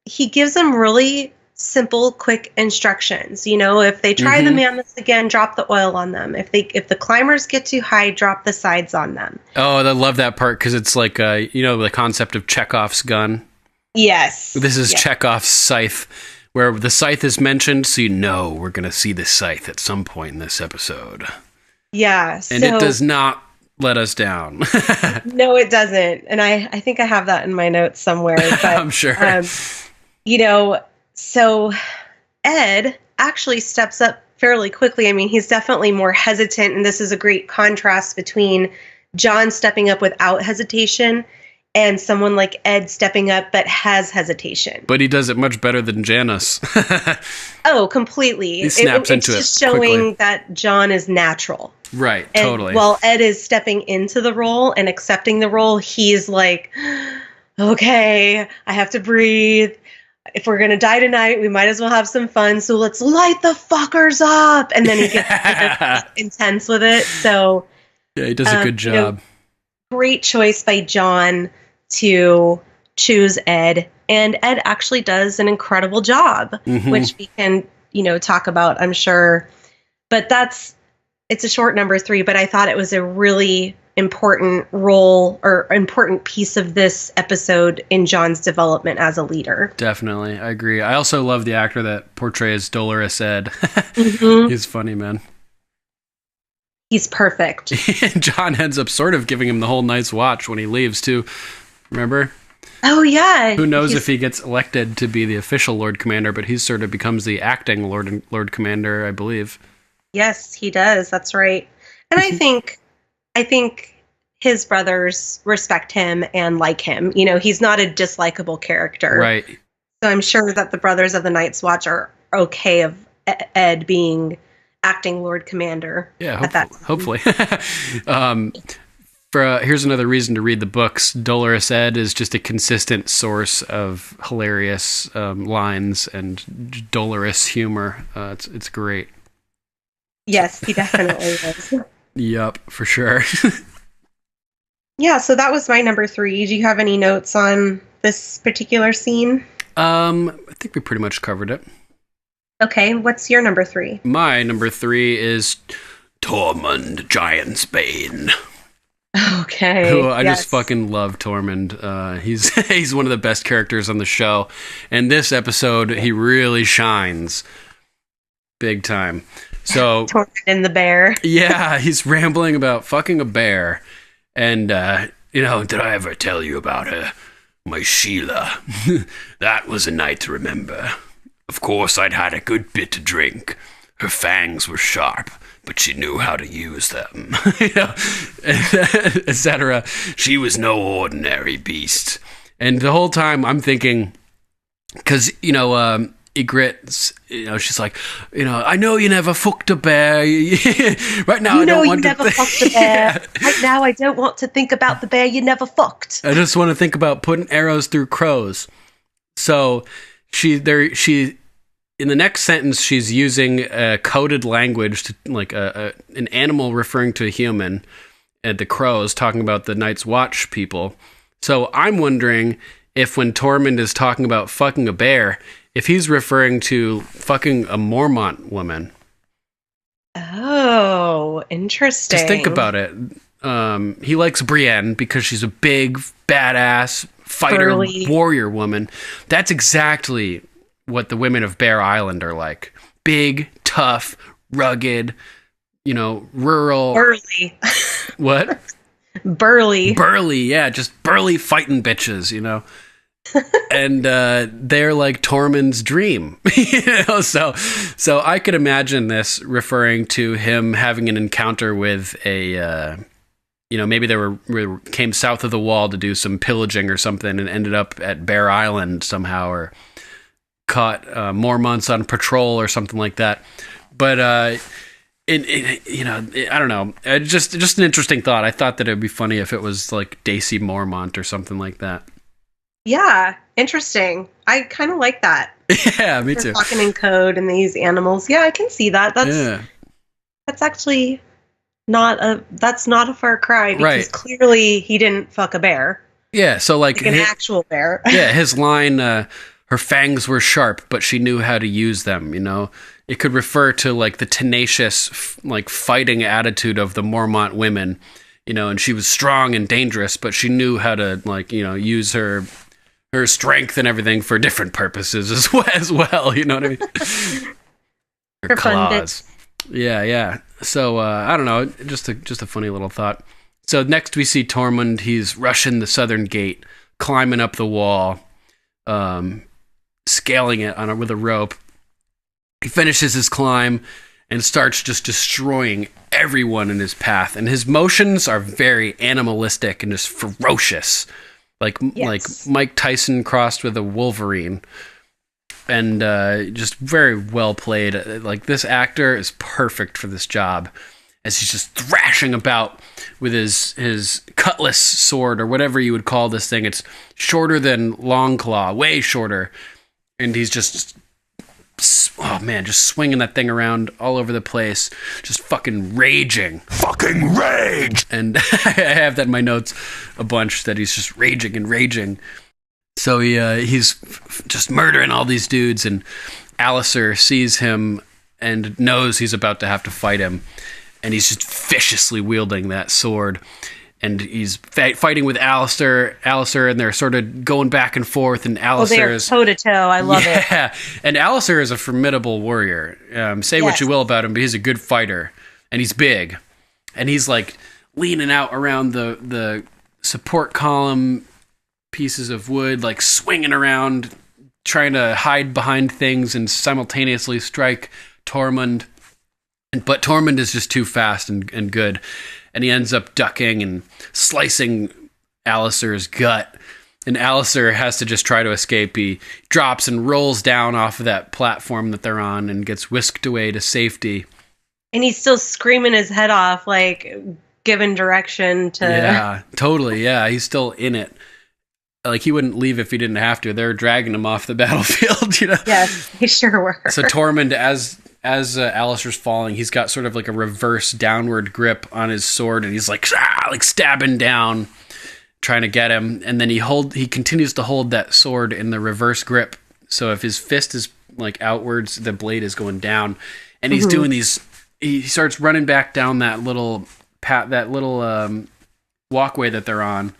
he gives him really simple, quick instructions. You know, if they try the mammoths again, drop the oil on them. If the climbers get too high, drop the sides on them. Oh, I love that part because it's like, you know, the concept of Chekhov's gun. Yes. This is Chekhov's scythe, where the scythe is mentioned, so you know we're going to see the scythe at some point in this episode. Yeah. And it does not let us down. No, it doesn't. And I think I have that in my notes somewhere. But, I'm sure. You know, so Ed actually steps up fairly quickly. I mean, he's definitely more hesitant, and this is a great contrast between John stepping up without hesitation and someone like Ed stepping up but has hesitation. But he does it much better than Janice. Oh, completely. He snaps into it. It's just showing that John is natural. Right, And totally. while Ed is stepping into the role and accepting the role, he's like, okay, I have to breathe. If we're going to die tonight, we might as well have some fun. So let's light the fuckers up. And then he gets intense with it. So yeah, he does a good job. You know, great choice by John to choose Ed. And Ed actually does an incredible job, which we can, you know, talk about, I'm sure. But it's a short number 3, but I thought it was a really important role or important piece of this episode in John's development as a leader. Definitely. I agree. I also love the actor that portrays Dolores Ed. He's funny, man. He's perfect. John ends up sort of giving him the whole night's watch when he leaves, too. Remember? Oh, yeah. Who knows if he gets elected to be the official Lord Commander, but he sort of becomes the acting Lord Commander, I believe. Yes, he does. That's right. And I think his brothers respect him and like him. You know, he's not a dislikable character. Right. So I'm sure that the Brothers of the Night's Watch are okay of Ed being acting Lord Commander. Yeah, hopefully. Here's another reason to read the books. Dolores Ed is just a consistent source of hilarious lines and dolorous humor. It's great. Yes, he definitely is. Yep, for sure. Yeah, so that was my number 3. Do you have any notes on this particular scene? I think we pretty much covered it. Okay, what's your number 3? My number 3 is Tormund Giantsbane. Okay. Who I just fucking love Tormund. He's one of the best characters on the show. And this episode, he really shines. Big time. So Tormund and the bear. Yeah, he's rambling about fucking a bear. And, you know, did I ever tell you about her? My Sheila. That was a night to remember. Of course, I'd had a good bit to drink. Her fangs were sharp, but she knew how to use them. You know, etc. She was no ordinary beast. And the whole time I'm thinking, because, you know, Ygritte, you know, she's like, you know, I know you never fucked a bear. Right now, I don't want to. You never fucked a bear. Yeah. Right now, I don't want to think about the bear you never fucked. I just want to think about putting arrows through crows. So she in the next sentence, she's using a coded language to like an animal referring to a human, and the crows talking about the Night's Watch people. So I'm wondering if when Tormund is talking about fucking a bear, if he's referring to fucking a Mormont woman. Oh, interesting. Just think about it. He likes Brienne because she's a big, badass, fighter, burly warrior woman. That's exactly what the women of Bear Island are like. Big, tough, rugged, you know, rural. Burly. What? Burly. Burly, yeah. Just burly fighting bitches, you know. And they're like Tormund's dream, you know. So I could imagine this referring to him having an encounter with a, you know, maybe they came south of the wall to do some pillaging or something, and ended up at Bear Island somehow, or caught more months on patrol or something like that. But you know, I don't know. Just an interesting thought. I thought that it'd be funny if it was like Daisy Mormont or something like that. Yeah, interesting. I kind of like that. Yeah, me too. Talking in code and these animals. Yeah, I can see that. That's actually not a far cry, because clearly he didn't fuck a bear. Yeah, so like an actual bear. Yeah, his line, her fangs were sharp, but she knew how to use them, you know? It could refer to, like, the tenacious, like, fighting attitude of the Mormont women, you know, and she was strong and dangerous, but she knew how to, like, you know, use her strength and everything for different purposes as well, you know what I mean? Her claws. Yeah. So, I don't know, just a funny little thought. So next we see Tormund. He's rushing the southern gate, climbing up the wall, scaling it with a rope. He finishes his climb and starts just destroying everyone in his path. And his motions are very animalistic and just ferocious, like Mike Tyson crossed with a Wolverine. And just very well played. Like, this actor is perfect for this job, as he's just thrashing about with his cutlass sword, or whatever you would call this thing. It's shorter than Longclaw, way shorter. And he's just, oh man, just swinging that thing around all over the place, just fucking raging. Fucking rage! And I have that in my notes a bunch, that he's just raging and raging. So he's just murdering all these dudes, and Alistair sees him and knows he's about to have to fight him. And he's just viciously wielding that sword. And he's fighting with Alistair, and they're sort of going back and forth. And Alistair is toe-to-toe. I love it. Yeah, and Alistair is a formidable warrior. Say what you will about him, but he's a good fighter. And he's big. And he's, like, leaning out around the support column pieces of wood, like swinging around, trying to hide behind things and simultaneously strike Tormund. But Tormund is just too fast and good. And he ends up ducking and slicing Alistair's gut. And Alistair has to just try to escape. He drops and rolls down off of that platform that they're on and gets whisked away to safety. And he's still screaming his head off, like, giving direction to... Yeah, totally, yeah. He's still in it. Like, he wouldn't leave if he didn't have to. They're dragging him off the battlefield, you know? Yes, he sure were. So Tormund, as Alistair's falling, he's got sort of like a reverse downward grip on his sword, and he's like stabbing down, trying to get him. And then he continues to hold that sword in the reverse grip. So if his fist is like outwards, the blade is going down. And he's doing these. He starts running back down that little walkway that they're on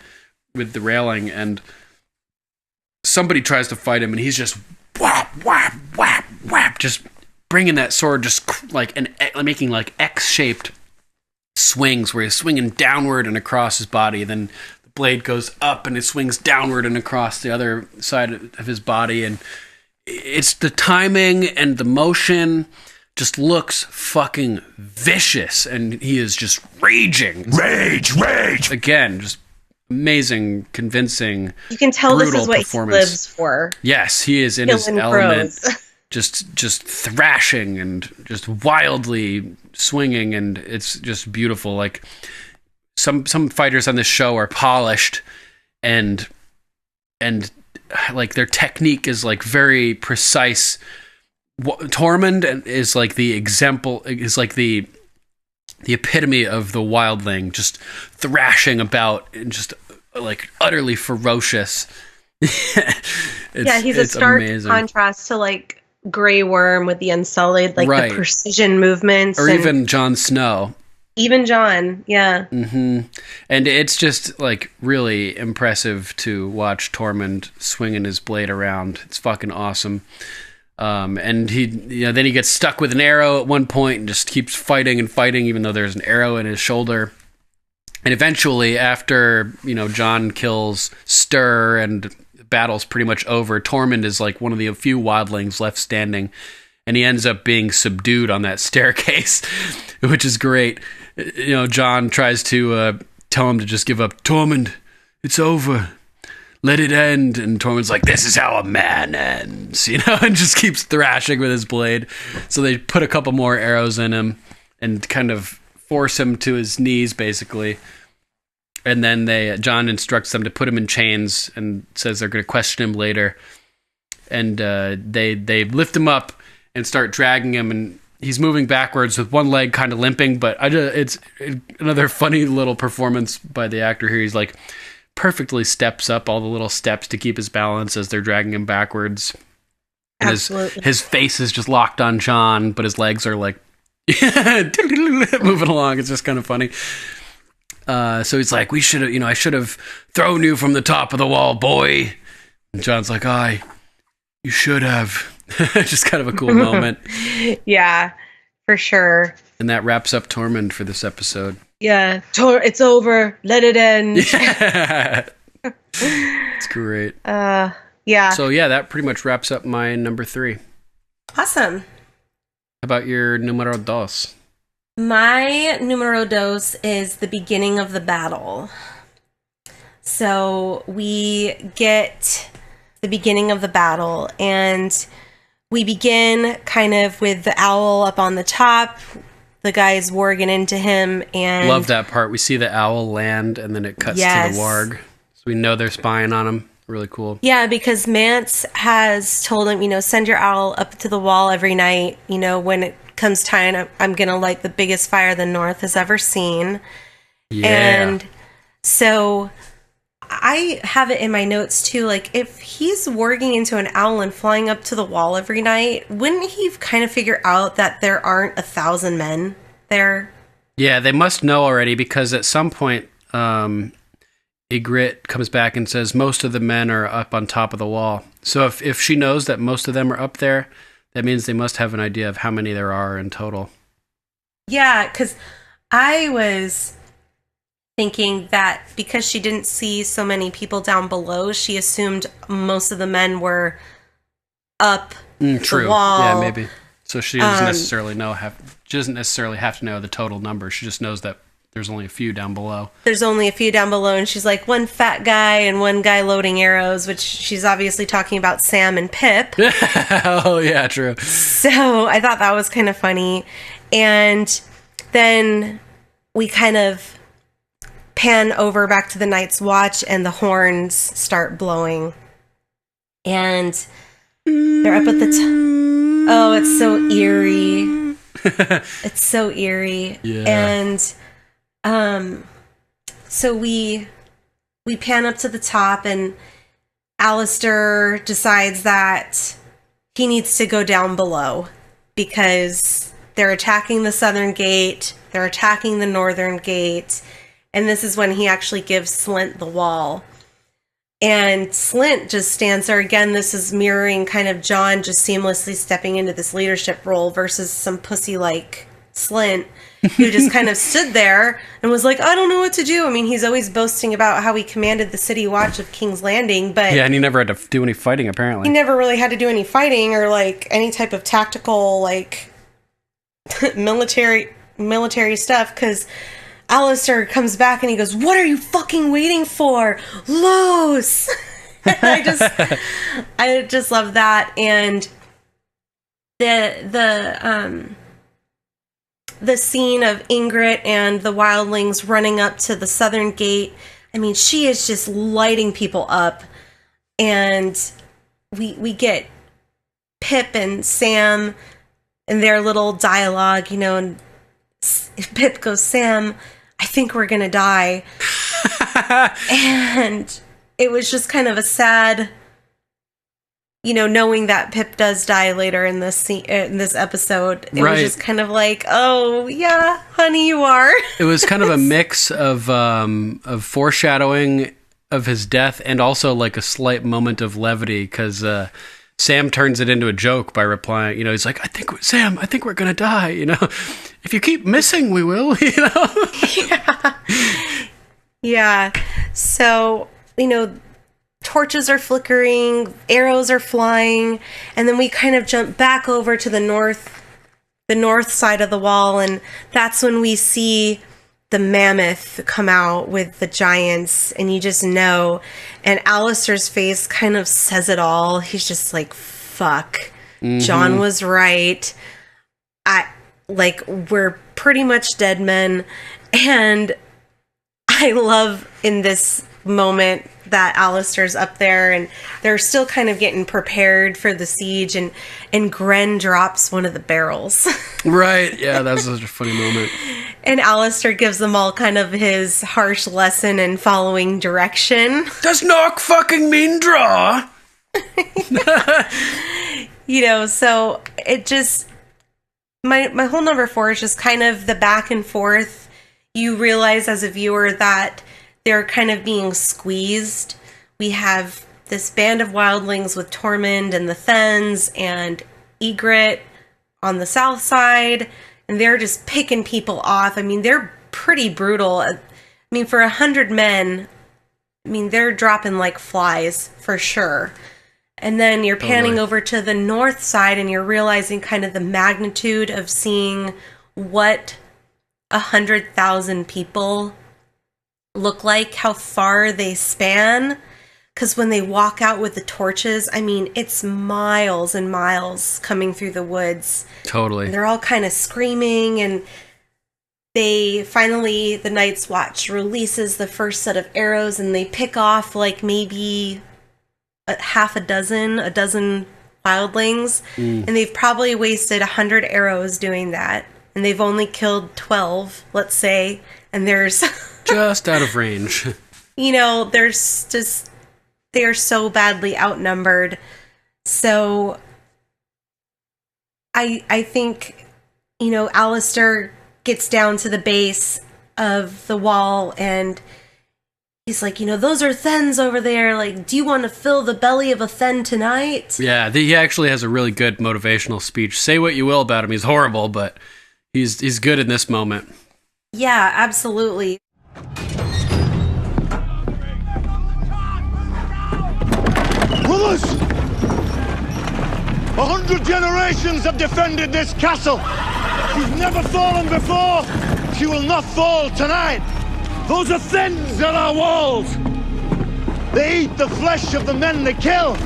with the railing, and somebody tries to fight him, and he's just whap, whap, whap, whap, just bringing that sword, just like making like X-shaped swings where he's swinging downward and across his body. Then the blade goes up and it swings downward and across the other side of his body. And it's the timing and the motion just looks fucking vicious. And he is just raging. Rage! Again, just amazing, convincing, you can tell this is what he lives for. Yes, he is in his element. Just thrashing and just wildly swinging, and it's just beautiful. Like, some fighters on this show are polished and like their technique is like very precise. Tormund is like the example, is like the epitome of the wildling, just thrashing about and just like utterly ferocious. He's a stark contrast to like Grey Worm with the Unsullied, like the precision movements, or even Jon Snow. Even Jon, yeah. Mm-hmm. And it's just like really impressive to watch Tormund swinging his blade around. It's fucking awesome. And he, then he gets stuck with an arrow at one point and just keeps fighting and fighting, even though there's an arrow in his shoulder. And eventually, after, Jon kills Stir and the battle's pretty much over, Tormund is like one of the few wildlings left standing. And he ends up being subdued on that staircase, which is great. Jon tries to tell him to just give up. Tormund, it's over. Let it end. And Tormund's like, this is how a man ends, and just keeps thrashing with his blade. So they put a couple more arrows in him and kind of force him to his knees, basically. And then Jon instructs them to put him in chains and says they're going to question him later. And they lift him up and start dragging him, and he's moving backwards with one leg kind of limping, but it's another funny little performance by the actor here. He's like perfectly steps up all the little steps to keep his balance as they're dragging him backwards. And his face is just locked on John, but his legs are like moving along. It's just kind of funny. So he's like, I should have thrown you from the top of the wall, boy. And John's like, you should have. Just kind of a cool moment. Yeah, for sure. And that wraps up Tormund for this episode. Yeah. It's over. Let it end. Yeah. It's great. Yeah. So yeah, that pretty much wraps up my number 3. Awesome. How about your numero dos? My numero dos is the beginning of the battle. So we get the beginning of the battle, and we begin kind of with the owl up on the top. The guy's warging into him, and love that part. We see the owl land, and then it cuts to the warg. So we know they're spying on him. Really cool. Yeah, because Mance has told him, send your owl up to the wall every night. When it comes time, I'm going to light the biggest fire the North has ever seen. Yeah. And so I have it in my notes too, like if he's warging into an owl and flying up to the wall every night, wouldn't he kind of figure out that there aren't 1,000 men there? Yeah, they must know already, because at some point Ygritte comes back and says most of the men are up on top of the wall. So if she knows that most of them are up there, that means they must have an idea of how many there are in total. Yeah, because I was thinking that because she didn't see so many people down below, she assumed most of the men were up true. The wall. Yeah, maybe. So she doesn't necessarily have to know the total number. She just knows that there's only a few down below. There's only a few down below, and she's like, one fat guy and one guy loading arrows, which she's obviously talking about Sam and Pip. Oh, yeah, true. So I thought that was kind of funny. And then we kind of pan over back to the Night's Watch, and the horns start blowing. And they're up at the top. Oh, it's so eerie. It's so eerie. Yeah. And so we pan up to the top, and Alistair decides that he needs to go down below because they're attacking the southern gate, they're attacking the northern gate, and this is when he actually gives Slint the wall. And Slint just stands there. Again, this is mirroring kind of John just seamlessly stepping into this leadership role versus some pussy like Slint, who just kind of stood there and was like, I don't know what to do. I mean, he's always boasting about how he commanded the city watch of King's Landing, but yeah, and he never had to do any fighting, apparently. He never really had to do any fighting or like any type of tactical like military stuff, because Alistair comes back and he goes, what are you fucking waiting for? Loose! I just love that. And the scene of Ygritte and the wildlings running up to the southern gate, I mean, she is just lighting people up. And we get Pip and Sam and their little dialogue, and Pip goes, Sam, I think we're gonna die. And it was just kind of a sad, knowing that Pip does die later in this episode. It was just kind of like, oh yeah, honey, you are. It was kind of a mix of foreshadowing of his death and also like a slight moment of levity, because Sam turns it into a joke by replying, he's like, Sam, I think we're gonna die, if you keep missing, we will, Yeah. So, torches are flickering, arrows are flying, and then we kind of jump back over to the north side of the wall, and that's when we see the mammoth come out with the giants, and you just know, and Alistair's face kind of says it all. He's just like, fuck, John was right. We're pretty much dead men. And I love in this moment that Alistair's up there and they're still kind of getting prepared for the siege, and Gren drops one of the barrels. Right. Yeah, that was such a funny moment. And Alistair gives them all kind of his harsh lesson in following direction. Does knock fucking mean draw? So it just... My whole number 4 is just kind of the back and forth. You realize as a viewer that they're kind of being squeezed. We have this band of wildlings with Tormund and the Thens and Ygritte on the south side, and they're just picking people off. I mean, they're pretty brutal. I mean, for 100 men, they're dropping like flies for sure. And then you're panning over to the north side and you're realizing kind of the magnitude of seeing what 100,000 people look like, how far they span. Because when they walk out with the torches, it's miles and miles coming through the woods. Totally. And they're all kind of screaming, and the Night's Watch releases the first set of arrows, and they pick off like maybe a dozen wildlings, and they've probably wasted 100 arrows doing that, and they've only killed 12, let's say, and there's just out of range. There's just, they are so badly outnumbered. So I think, Alistair gets down to the base of the wall and he's like, those are Thens over there. Like, do you want to fill the belly of a Then tonight? Yeah, he actually has a really good motivational speech. Say what you will about him. He's horrible, but he's good in this moment. Yeah, absolutely. Brothers! 100 generations have defended this castle. She's never fallen before. She will not fall tonight. Those are Thens on our walls. They eat the flesh of the men they kill.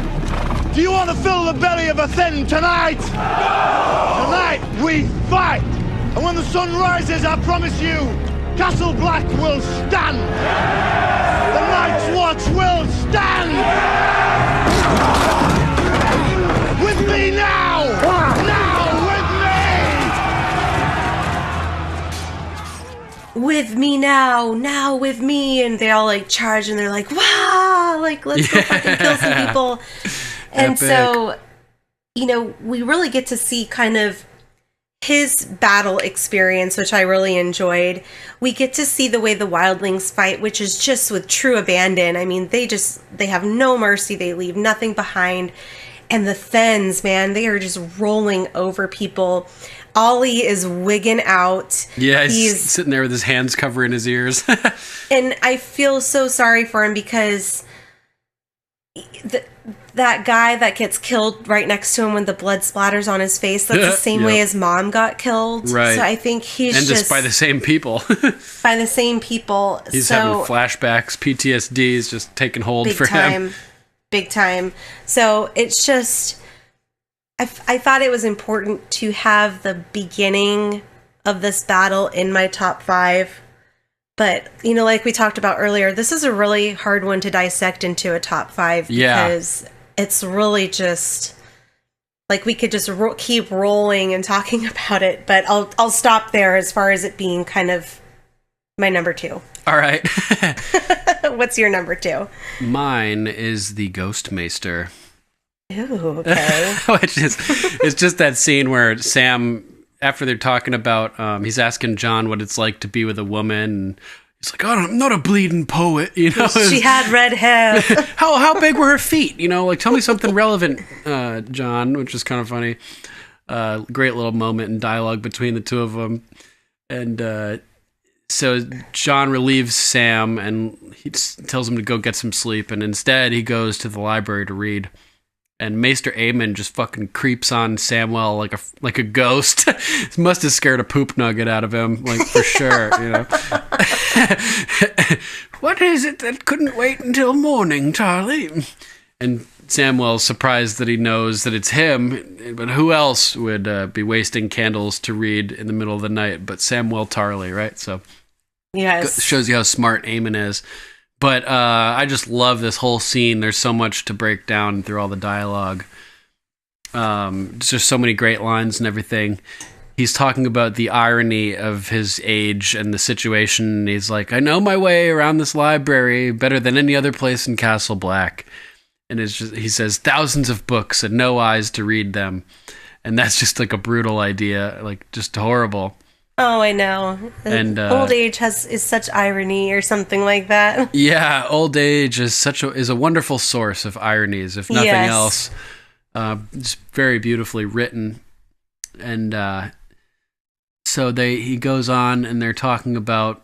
Do you want to fill the belly of a Then tonight? No! Tonight we fight. And when the sun rises, I promise you, Castle Black will stand. The Night's Watch will stand. With me now! Now with me! With me now with me. And they all like charge and they're like, wow, like let's go fucking kill some people. And Epic. So, we really get to see kind of his battle experience, which I really enjoyed. We get to see the way the wildlings fight, which is just with true abandon. They have no mercy. They leave nothing behind. And the Thens, man, they are just rolling over people. Ollie is wigging out. Yeah, he's sitting there with his hands covering his ears. And I feel so sorry for him because that guy that gets killed right next to him when the blood splatters on his face, that's the same way his mom got killed. Right. So I think he's just by the same people. By the same people. He's having flashbacks, PTSD is just taking hold for him. Big time. So it's just, I thought it was important to have the beginning of this battle in my top 5. But, like we talked about earlier, this is a really hard one to dissect into a top 5 because it's really just, like, we could just keep rolling and talking about it. But I'll stop there as far as it being kind of my number 2. All right. What's your number 2? Mine is the Ghost Maester. Ooh, okay. It's just that scene where Sam, after they're talking about, he's asking John what it's like to be with a woman, and he's like, "Oh, I'm not a bleeding poet," She had red hair. How big were her feet? Tell me something relevant, John, which is kind of funny. Great little moment in dialogue between the two of them, and so John relieves Sam, and he tells him to go get some sleep, and instead he goes to the library to read. And Maester Aemon just fucking creeps on Samwell like a ghost. Must have scared a poop nugget out of him, for sure, What is it that couldn't wait until morning, Charlie? And Samwell's surprised that he knows that it's him, but who else would be wasting candles to read in the middle of the night but Samwell Tarly, right? So yes, shows you how smart Aemon is. But I just love this whole scene. There's so much to break down through all the dialogue. There's just so many great lines and everything. He's talking about the irony of his age and the situation. He's like, I know my way around this library better than any other place in Castle Black. And it's just, he says, thousands of books and no eyes to read them. And that's just like a brutal idea, like just horrible. Oh, I know. And old age is such irony or something like that. Yeah, old age is a wonderful source of ironies, if nothing else. It's very beautifully written. And so he goes on, and they're talking about.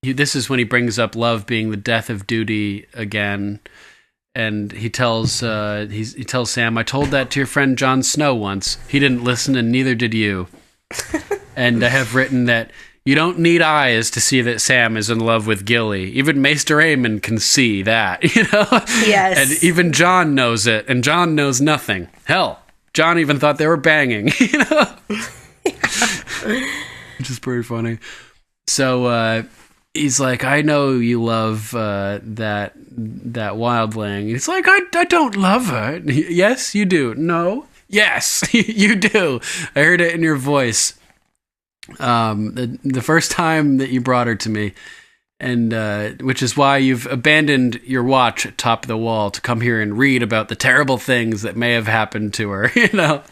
This is when he brings up love being the death of duty again, and he tells Sam, "I told that to your friend Jon Snow once. He didn't listen, and neither did you." And I have written that you don't need eyes to see that Sam is in love with Gilly. Even Maester Aemon can see that, you know. Yes. And even Jon knows it, and Jon knows nothing. Hell, Jon even thought they were banging, you know. Which is pretty funny. So he's like, I know you love that wildling. He's like, I don't love her. Yes, you do. No. Yes, you do. I heard it in your voice. The first time that you brought her to me, and which is why you've abandoned your watch at top of the wall to come here and read about the terrible things that may have happened to her, you know.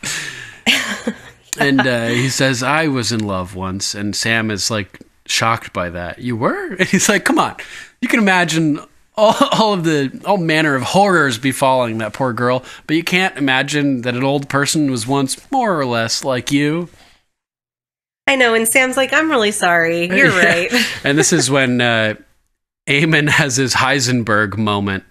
And he says, I was in love once, and Sam is like shocked by that. You were? And he's like, come on, you can imagine all manner of horrors befalling that poor girl, but you can't imagine that an old person was once more or less like you. I know, and Sam's like, I'm really sorry. You're right. And this is when Aemon has his Heisenberg moment.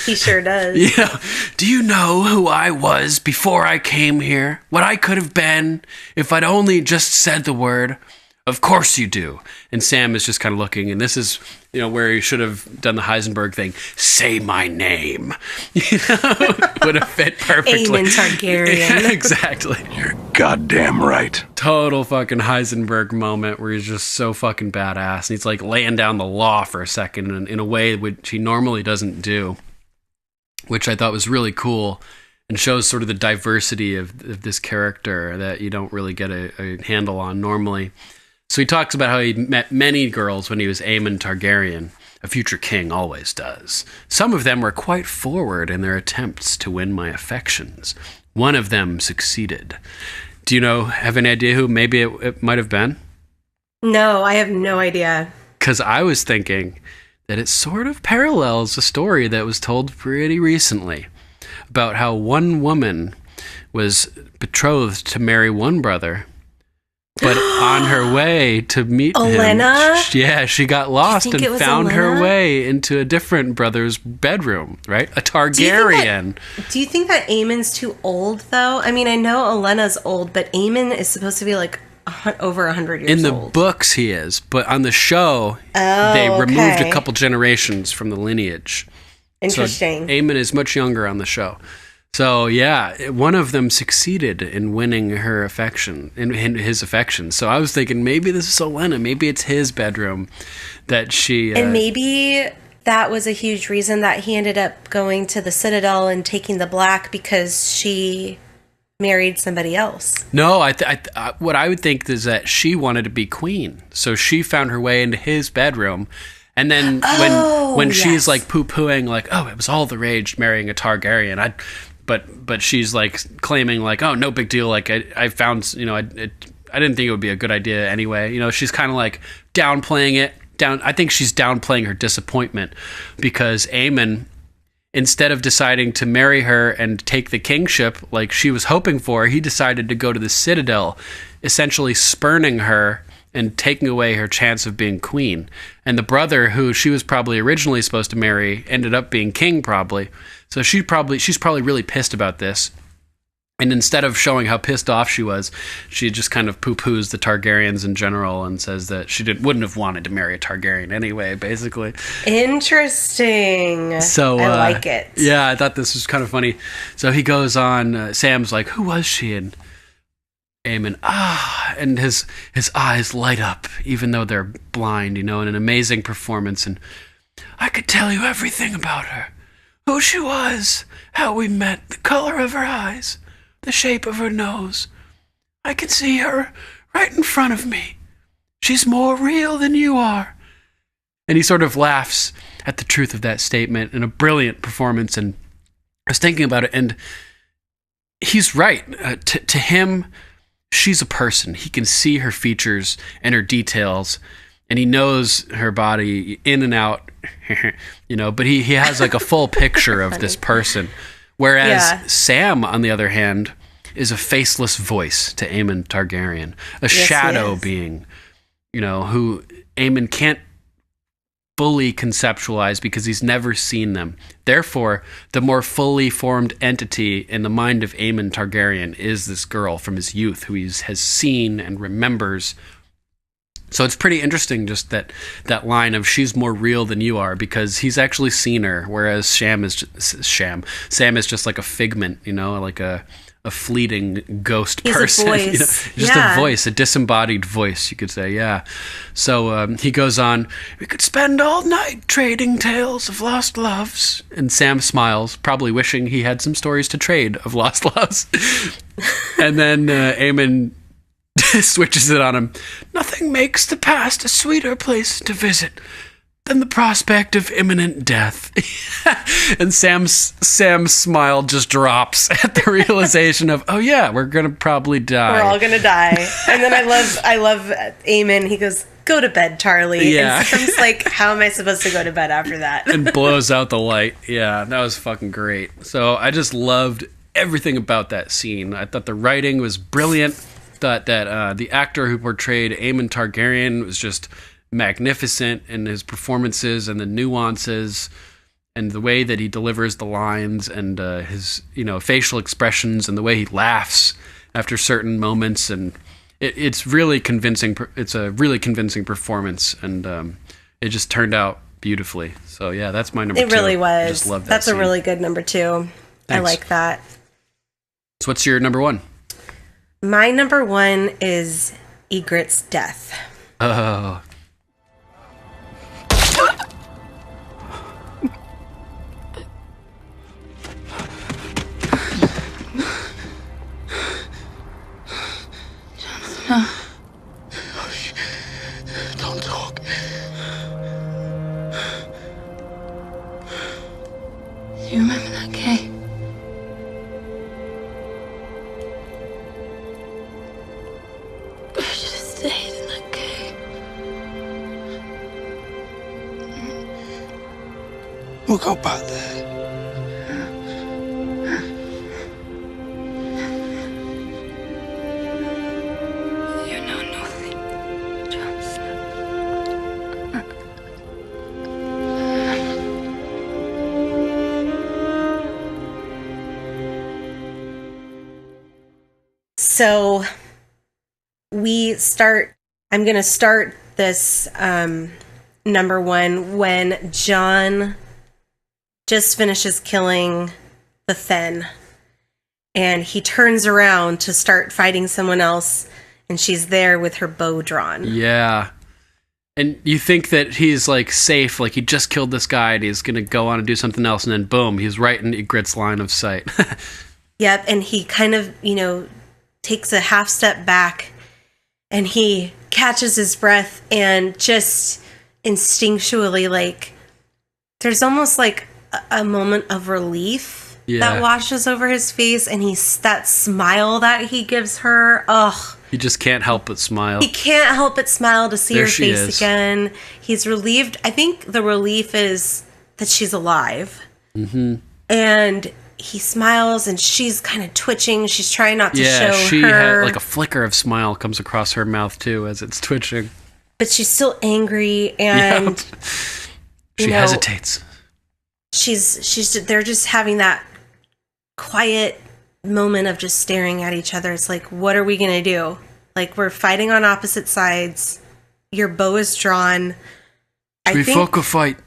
He sure does. Yeah. Do you know who I was before I came here? What I could have been if I'd only just said the word? Of course you do. And Sam is just kind of looking, and this is, you know, where he should have done the Heisenberg thing. Say my name. You know, would have fit perfectly. Aemon Targaryen. Yeah, exactly. You're goddamn right. Total fucking Heisenberg moment where he's just so fucking badass. And he's like laying down the law for a second in a way which he normally doesn't do, which I thought was really cool and shows sort of the diversity of this character that you don't really get a handle on normally. So he talks about how he met many girls when he was Aemon Targaryen. A future king always does. Some of them were quite forward in their attempts to win my affections. One of them succeeded. Do you have any idea who maybe it might have been? No, I have no idea. Because I was thinking that it sort of parallels a story that was told pretty recently about how one woman was betrothed to marry one brother, but on her way to meet Olenna? him, she got lost and found Olenna? her way into a different brother's bedroom, right? A Targaryen. Do you think that Aemon's too old, though? I mean, I know Olenna's old, but Aemon is supposed to be like over 100 years old. In the books, he is, but on the show, they removed a couple generations from the lineage. Interesting. So Aemon is much younger on the show. So, yeah, one of them succeeded in winning her affection, in his affection. So I was thinking maybe this is Olenna. Maybe it's his bedroom that she... and maybe that was a huge reason that he ended up going to the Citadel and taking the Black, because she married somebody else. No, what I would think is that she wanted to be queen. So she found her way into his bedroom. And then when she's like poo-pooing, like, oh, it was all the rage marrying a Targaryen, But she's like claiming like, oh, no big deal. Like I found, I didn't think it would be a good idea anyway. She's kind of like downplaying it. I think she's downplaying her disappointment, because Aemon, instead of deciding to marry her and take the kingship like she was hoping for, he decided to go to the Citadel, essentially spurning her and taking away her chance of being queen. And the brother who she was probably originally supposed to marry ended up being king probably. So she's probably really pissed about this. And instead of showing how pissed off she was, she just kind of poo-poos the Targaryens in general and says that she wouldn't have wanted to marry a Targaryen anyway, basically. Interesting. So I like it. Yeah, I thought this was kind of funny. So he goes on, Sam's like, who was she? And Aemon, and his eyes light up, even though they're blind, in an amazing performance. And I could tell you everything about her. Who she was, how we met, the color of her eyes, the shape of her nose. I can see her right in front of me. She's more real than you are. And he sort of laughs at the truth of that statement in a brilliant performance. And I was thinking about it, and he's right. To him, she's a person. He can see her features and her details, and he knows her body in and out, but he has like a full picture of this person. Whereas Sam, on the other hand, is a faceless voice to Aemon Targaryen, a shadow being, who Aemon can't fully conceptualize because he's never seen them. Therefore, the more fully formed entity in the mind of Aemon Targaryen is this girl from his youth who he has seen and remembers. So it's pretty interesting just that line of she's more real than you are, because he's actually seen her, whereas Sam is just like a figment, like a fleeting ghost person. A voice. Just a voice, a disembodied voice, you could say. Yeah. So he goes on, we could spend all night trading tales of lost loves. And Sam smiles, probably wishing he had some stories to trade of lost loves. And then Aemon switches it on him. Nothing makes the past a sweeter place to visit than the prospect of imminent death. And Sam's smile just drops at the realization of, oh yeah, we're gonna probably die. We're all gonna die. And then I love Aemon. He goes, go to bed, Tarly. Yeah. And Sam's like, how am I supposed to go to bed after that? And blows out the light. Yeah, that was fucking great. So I just loved everything about that scene. I thought the writing was brilliant. Thought that the actor who portrayed Aemon Targaryen was just magnificent in his performances and the nuances and the way that he delivers the lines and his facial expressions and the way he laughs after certain moments, and it's really convincing. It's a really convincing performance, and it just turned out beautifully. So yeah, that's my number 2. It really was. I just love that. That's scene. a really good number 2. Thanks. I like that. So what's your number 1? My number 1 is Ygritte's death. Oh. Don't talk. You remember that cave? I should have stayed in that cave. We'll go back there. You know nothing, Jon Snow. So I'm going to start this number 1 when Jon just finishes killing the Thenn, and he turns around to start fighting someone else, and she's there with her bow drawn. Yeah. And you think that he's like safe, like he just killed this guy and he's going to go on and do something else, and then boom, he's right in Ygritte's line of sight. Yep, and he kind of, takes a half step back, and he catches his breath, and just instinctually, like, there's almost like a moment of relief that washes over his face, and that smile that he gives her, he just can't help but smile. He can't help but smile to see There her she face is. again. He's relieved. I think the relief is that she's alive. Mm-hmm. And he smiles, and she's kind of twitching. She's trying not to show she her. had like a flicker of smile comes across her mouth too as it's twitching. But she's still angry, and She hesitates. They're just having that quiet moment of just staring at each other. It's like, what are we gonna do? Like, we're fighting on opposite sides. Your bow is drawn. We fuck a fight.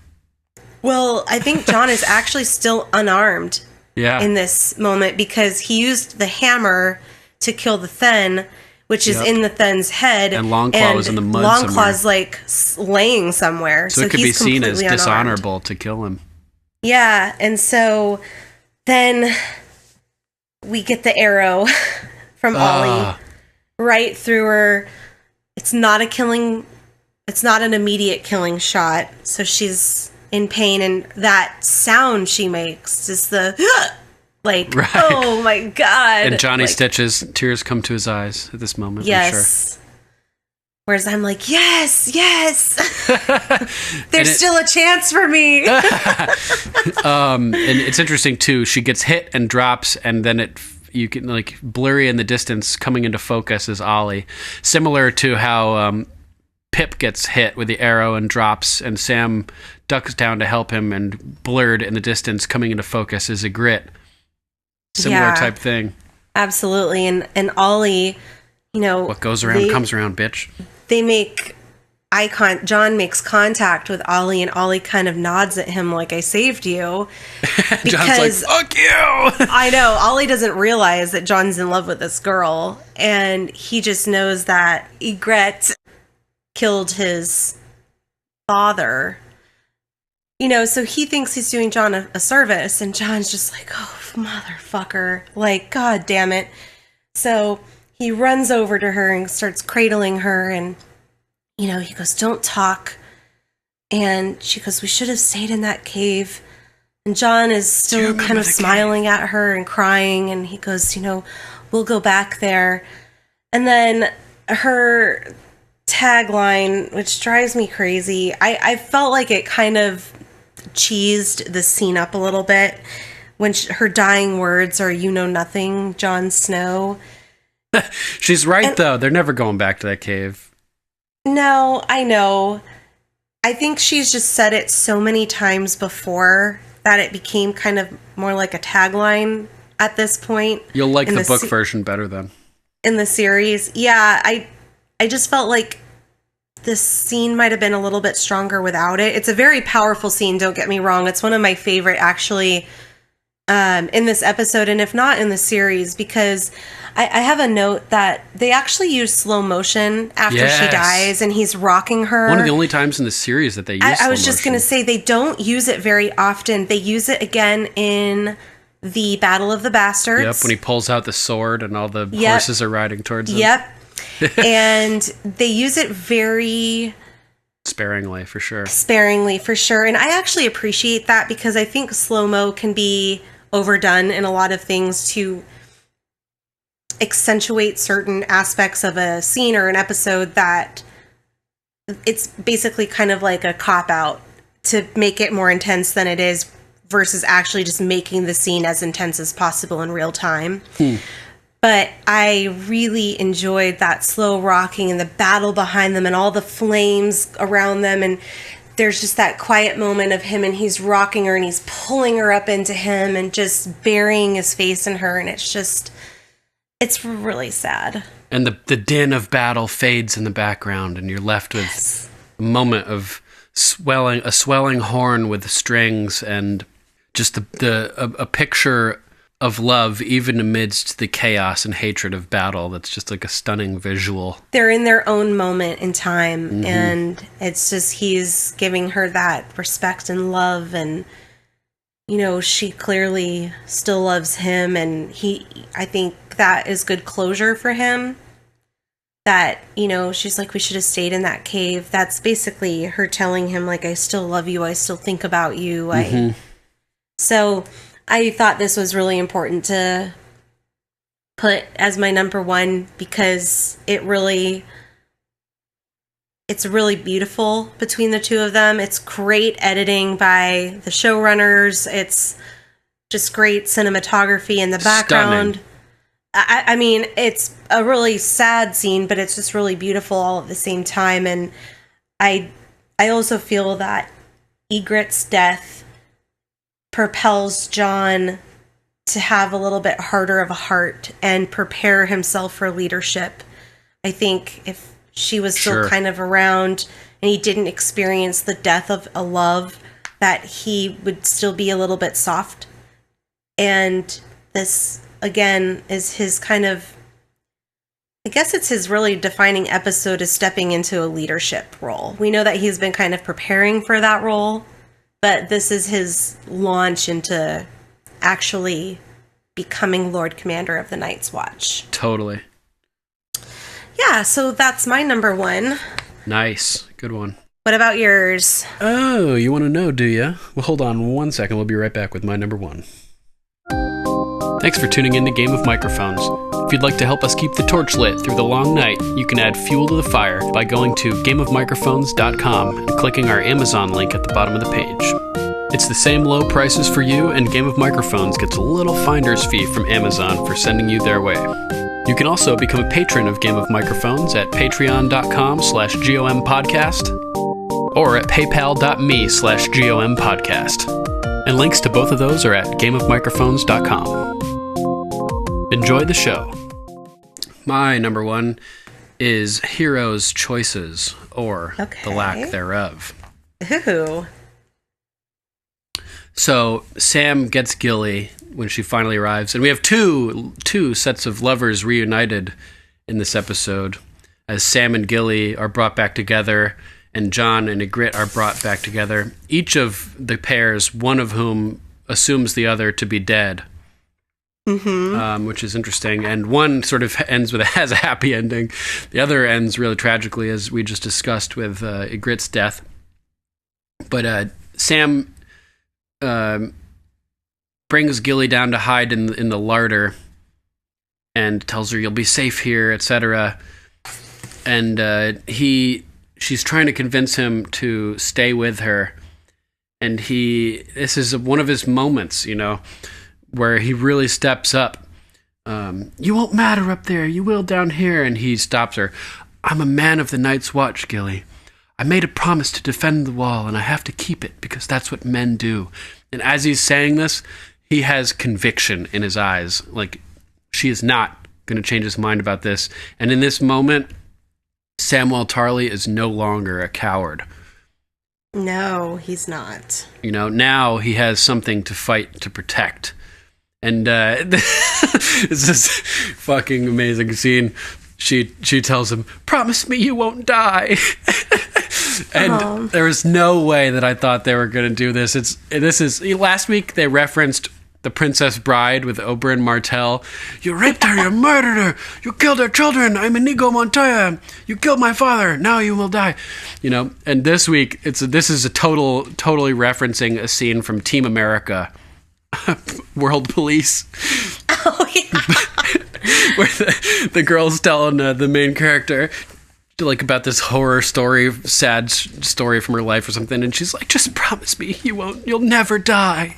Well, I think Jon is actually still unarmed Yeah. in this moment, because he used the hammer to kill the Thenn, which is in the Then's head. And Longclaw was in the mud Longclaw's somewhere. like laying somewhere. So it could be he's seen as completely dishonorable to kill him. Yeah, and so then we get the arrow from Ollie right through her. It's not an immediate killing shot, so she's in pain, and that sound she makes is the like, right. Oh my god. And Johnny like, Stitch's tears come to his eyes at this moment. Yes. Sure. Whereas I'm like, yes. There's still a chance for me. And it's interesting too. She gets hit and drops, and then you can like blurry in the distance coming into focus is Ollie. Similar to how Pip gets hit with the arrow and drops, and Sam ducks down to help him, and blurred in the distance coming into focus is Ygritte. Similar type thing. Absolutely. And Ollie, what goes around comes around, bitch. They make John makes contact with Ollie, and Ollie kind of nods at him like, I saved you. John's like, fuck you! I know. Ollie doesn't realize that John's in love with this girl, and he just knows that Ygritte killed his father. So he thinks he's doing John a service, and John's just like, oh, motherfucker. Like, god damn it. So he runs over to her and starts cradling her, and, he goes, don't talk. And she goes, we should have stayed in that cave. And John is still kind of smiling at her and crying, and he goes, we'll go back there. And then her tagline, which drives me crazy, I felt like it kind of cheesed the scene up a little bit when her dying words are, you know nothing, Jon Snow. She's right, though. They're never going back to that cave. No, I know. I think she's just said it so many times before that it became kind of more like a tagline at this point. You'll like the book version better, then. In the series. Yeah, I just felt like this scene might have been a little bit stronger without it. It's a very powerful scene, don't get me wrong. It's one of my favorite, actually, in this episode, and if not in the series, because I have a note that they actually use slow motion after she dies, and he's rocking her. One of the only times in the series that they use slow motion. I was just going to say, they don't use it very often. They use it again in the Battle of the Bastards. Yep, when he pulls out the sword and all the horses are riding towards him. Yep. And they use it very sparingly, for sure. And I actually appreciate that, because I think slow-mo can be overdone in a lot of things to accentuate certain aspects of a scene or an episode, that it's basically kind of like a cop-out to make it more intense than it is, versus actually just making the scene as intense as possible in real time. But I really enjoyed that slow rocking and the battle behind them and all the flames around them. And there's just that quiet moment of him, and he's rocking her and he's pulling her up into him and just burying his face in her. And it's really sad. And the din of battle fades in the background, and you're left with a moment of a swelling horn with strings, and just a picture of love, even amidst the chaos and hatred of battle. That's just like a stunning visual. They're in their own moment in time, and it's just, he's giving her that respect and love, and she clearly still loves him, and I think that is good closure for him. That, she's like, we should have stayed in that cave. That's basically her telling him, like, I still love you, I still think about you. So I thought this was really important to put as my number one, because it's really beautiful between the two of them. It's great editing by the showrunners. It's just great cinematography in the background. I mean, it's a really sad scene, but it's just really beautiful all at the same time. And I also feel that Ygritte's death propels John to have a little bit harder of a heart and prepare himself for leadership. I think if she was still kind of around and he didn't experience the death of a love, that he would still be a little bit soft. And this, again, is his kind of I guess it's his really defining episode is stepping into a leadership role. We know that he's been kind of preparing for that role, but this is his launch into actually becoming Lord Commander of the Night's Watch. Totally. Yeah, so that's my number one. Nice. Good one. What about yours? Oh, you want to know, do you? Well, hold on 1 second. We'll be right back with my number one. Thanks for tuning in to Game of Microphones. If you'd like to help us keep the torch lit through the long night, you can add fuel to the fire by going to gameofmicrophones.com and clicking our Amazon link at the bottom of the page. It's the same low prices for you, and Game of Microphones gets a little finder's fee from Amazon for sending you their way. You can also become a patron of Game of Microphones at patreon.com/GOMPodcast or at paypal.me/GOMPodcast. And links to both of those are at gameofmicrophones.com. Enjoy the show. My number one is Hero's Choices, or the lack thereof. Ooh. So Sam gets Gilly when she finally arrives, and we have two sets of lovers reunited in this episode, as Sam and Gilly are brought back together, and John and Ygritte are brought back together. Each of the pairs, one of whom assumes the other to be dead, which is interesting. And one sort of has a happy ending. The other ends really tragically, as we just discussed with Ygritte's death. But Sam brings Gilly down to hide in the larder and tells her, "You'll be safe here," etc. And she's trying to convince him to stay with her. And this is one of his moments, where he really steps up. "You won't matter up there, you will down here." And he stops her. "I'm a man of the Night's Watch, Gilly. I made a promise to defend the wall, and I have to keep it, because that's what men do." And as he's saying this, he has conviction in his eyes. Like, she is not going to change his mind about this. And in this moment, Samwell Tarly is no longer a coward. No, he's not. Now he has something to fight to protect. And it's this fucking amazing scene. She tells him, "Promise me you won't die." And there was no way that I thought they were going to do this. Last week they referenced The Princess Bride with Oberyn Martell. "You raped her, you murdered her, you killed her children, I'm Inigo Montoya, you killed my father, now you will die." And this week this is totally referencing a scene from Team America, World Police. Oh, yeah. Where the girl's telling the main character about this horror story, sad story from her life or something, and she's like, "Just promise me you'll never die,"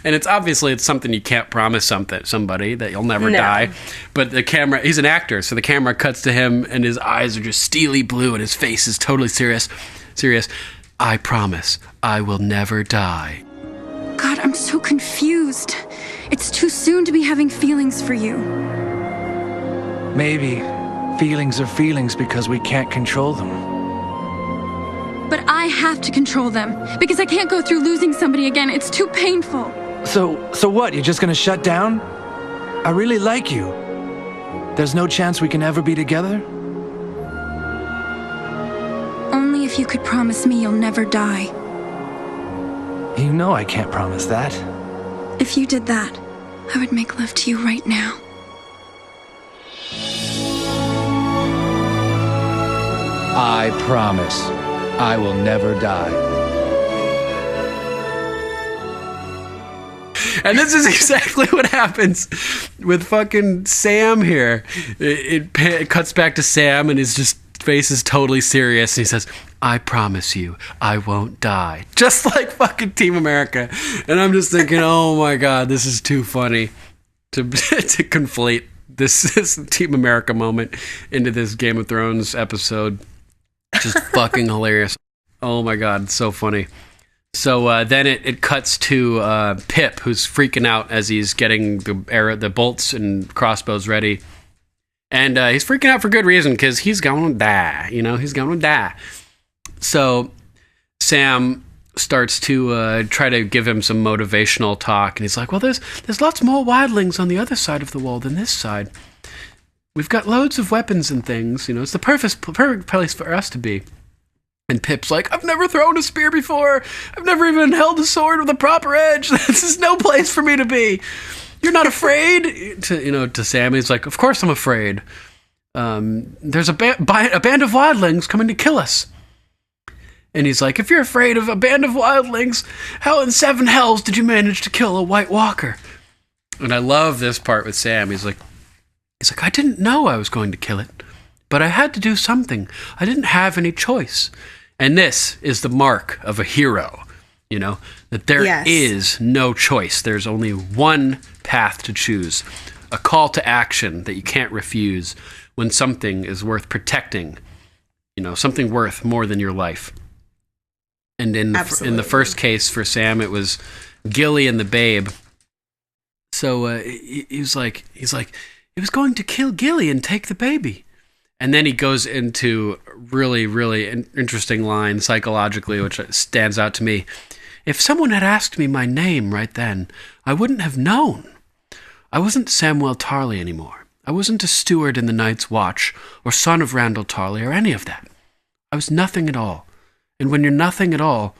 And it's obviously something you can't promise somebody, that you'll never die. But the camera, he's an actor, so the camera cuts to him and his eyes are just steely blue and his face is totally serious. "I promise I will never die." God, I'm so confused. It's too soon to be having feelings for you. Maybe feelings are feelings because we can't control them. But I have to control them, because I can't go through losing somebody again. It's too painful. So what? You're just gonna shut down? I really like you. There's no chance we can ever be together? Only if you could promise me you'll never die. You know I can't promise that. If you did that, I would make love to you right now. I promise I will never die. And this is exactly what happens with fucking Sam here. It cuts back to Sam, and his face is totally serious. And he says, "I promise you, I won't die." Just like fucking Team America. And I'm just thinking, oh my God, this is too funny to conflate this Team America moment into this Game of Thrones episode. Just fucking hilarious. Oh my God, it's so funny. So then it cuts to Pip, who's freaking out as he's getting the bolts and crossbows ready. And he's freaking out for good reason, because he's going to die. He's going to die. So Sam starts to try to give him some motivational talk. And he's like, "Well, there's lots more wildlings on the other side of the wall than this side." we've got loads of weapons and things. It's the perfect place for us to be. And Pip's like, I've never thrown a spear before. I've never even held a sword with a proper edge. This is no place for me to be. You're not afraid? To Sam, he's like, of course I'm afraid. There's a band of wildlings coming to kill us. And he's like, if you're afraid of a band of wildlings, how in 7 hells did you manage to kill a White Walker? And I love this part with Sam. He's like, I didn't know I was going to kill it, but I had to do something. I didn't have any choice. And this is the mark of a hero, that there is no choice. There's only one path to choose, a call to action that you can't refuse when something is worth protecting, something worth more than your life. And in the first case for Sam, it was Gilly and the babe. So he's like, he was going to kill Gilly and take the baby. And then he goes into really, really interesting line psychologically, which stands out to me. If someone had asked me my name right then, I wouldn't have known. I wasn't Samwell Tarley anymore. I wasn't a steward in the Night's Watch, or son of Randall Tarley, or any of that. I was nothing at all. And when you're nothing at all,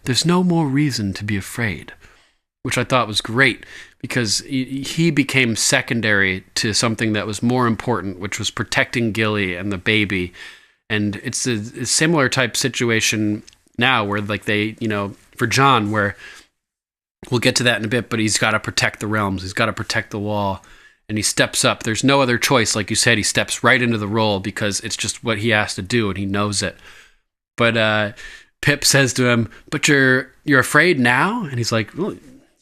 there's no more reason to be afraid. Which I thought was great, because he became secondary to something that was more important, which was protecting Gilly and the baby. And it's a similar type situation now where for John, where we'll get to that in a bit, but he's got to protect the realms. He's got to protect the wall. And he steps up. There's no other choice. Like you said, he steps right into the role because it's just what he has to do and he knows it. But Pip says to him, but you're afraid now? And he's like, well,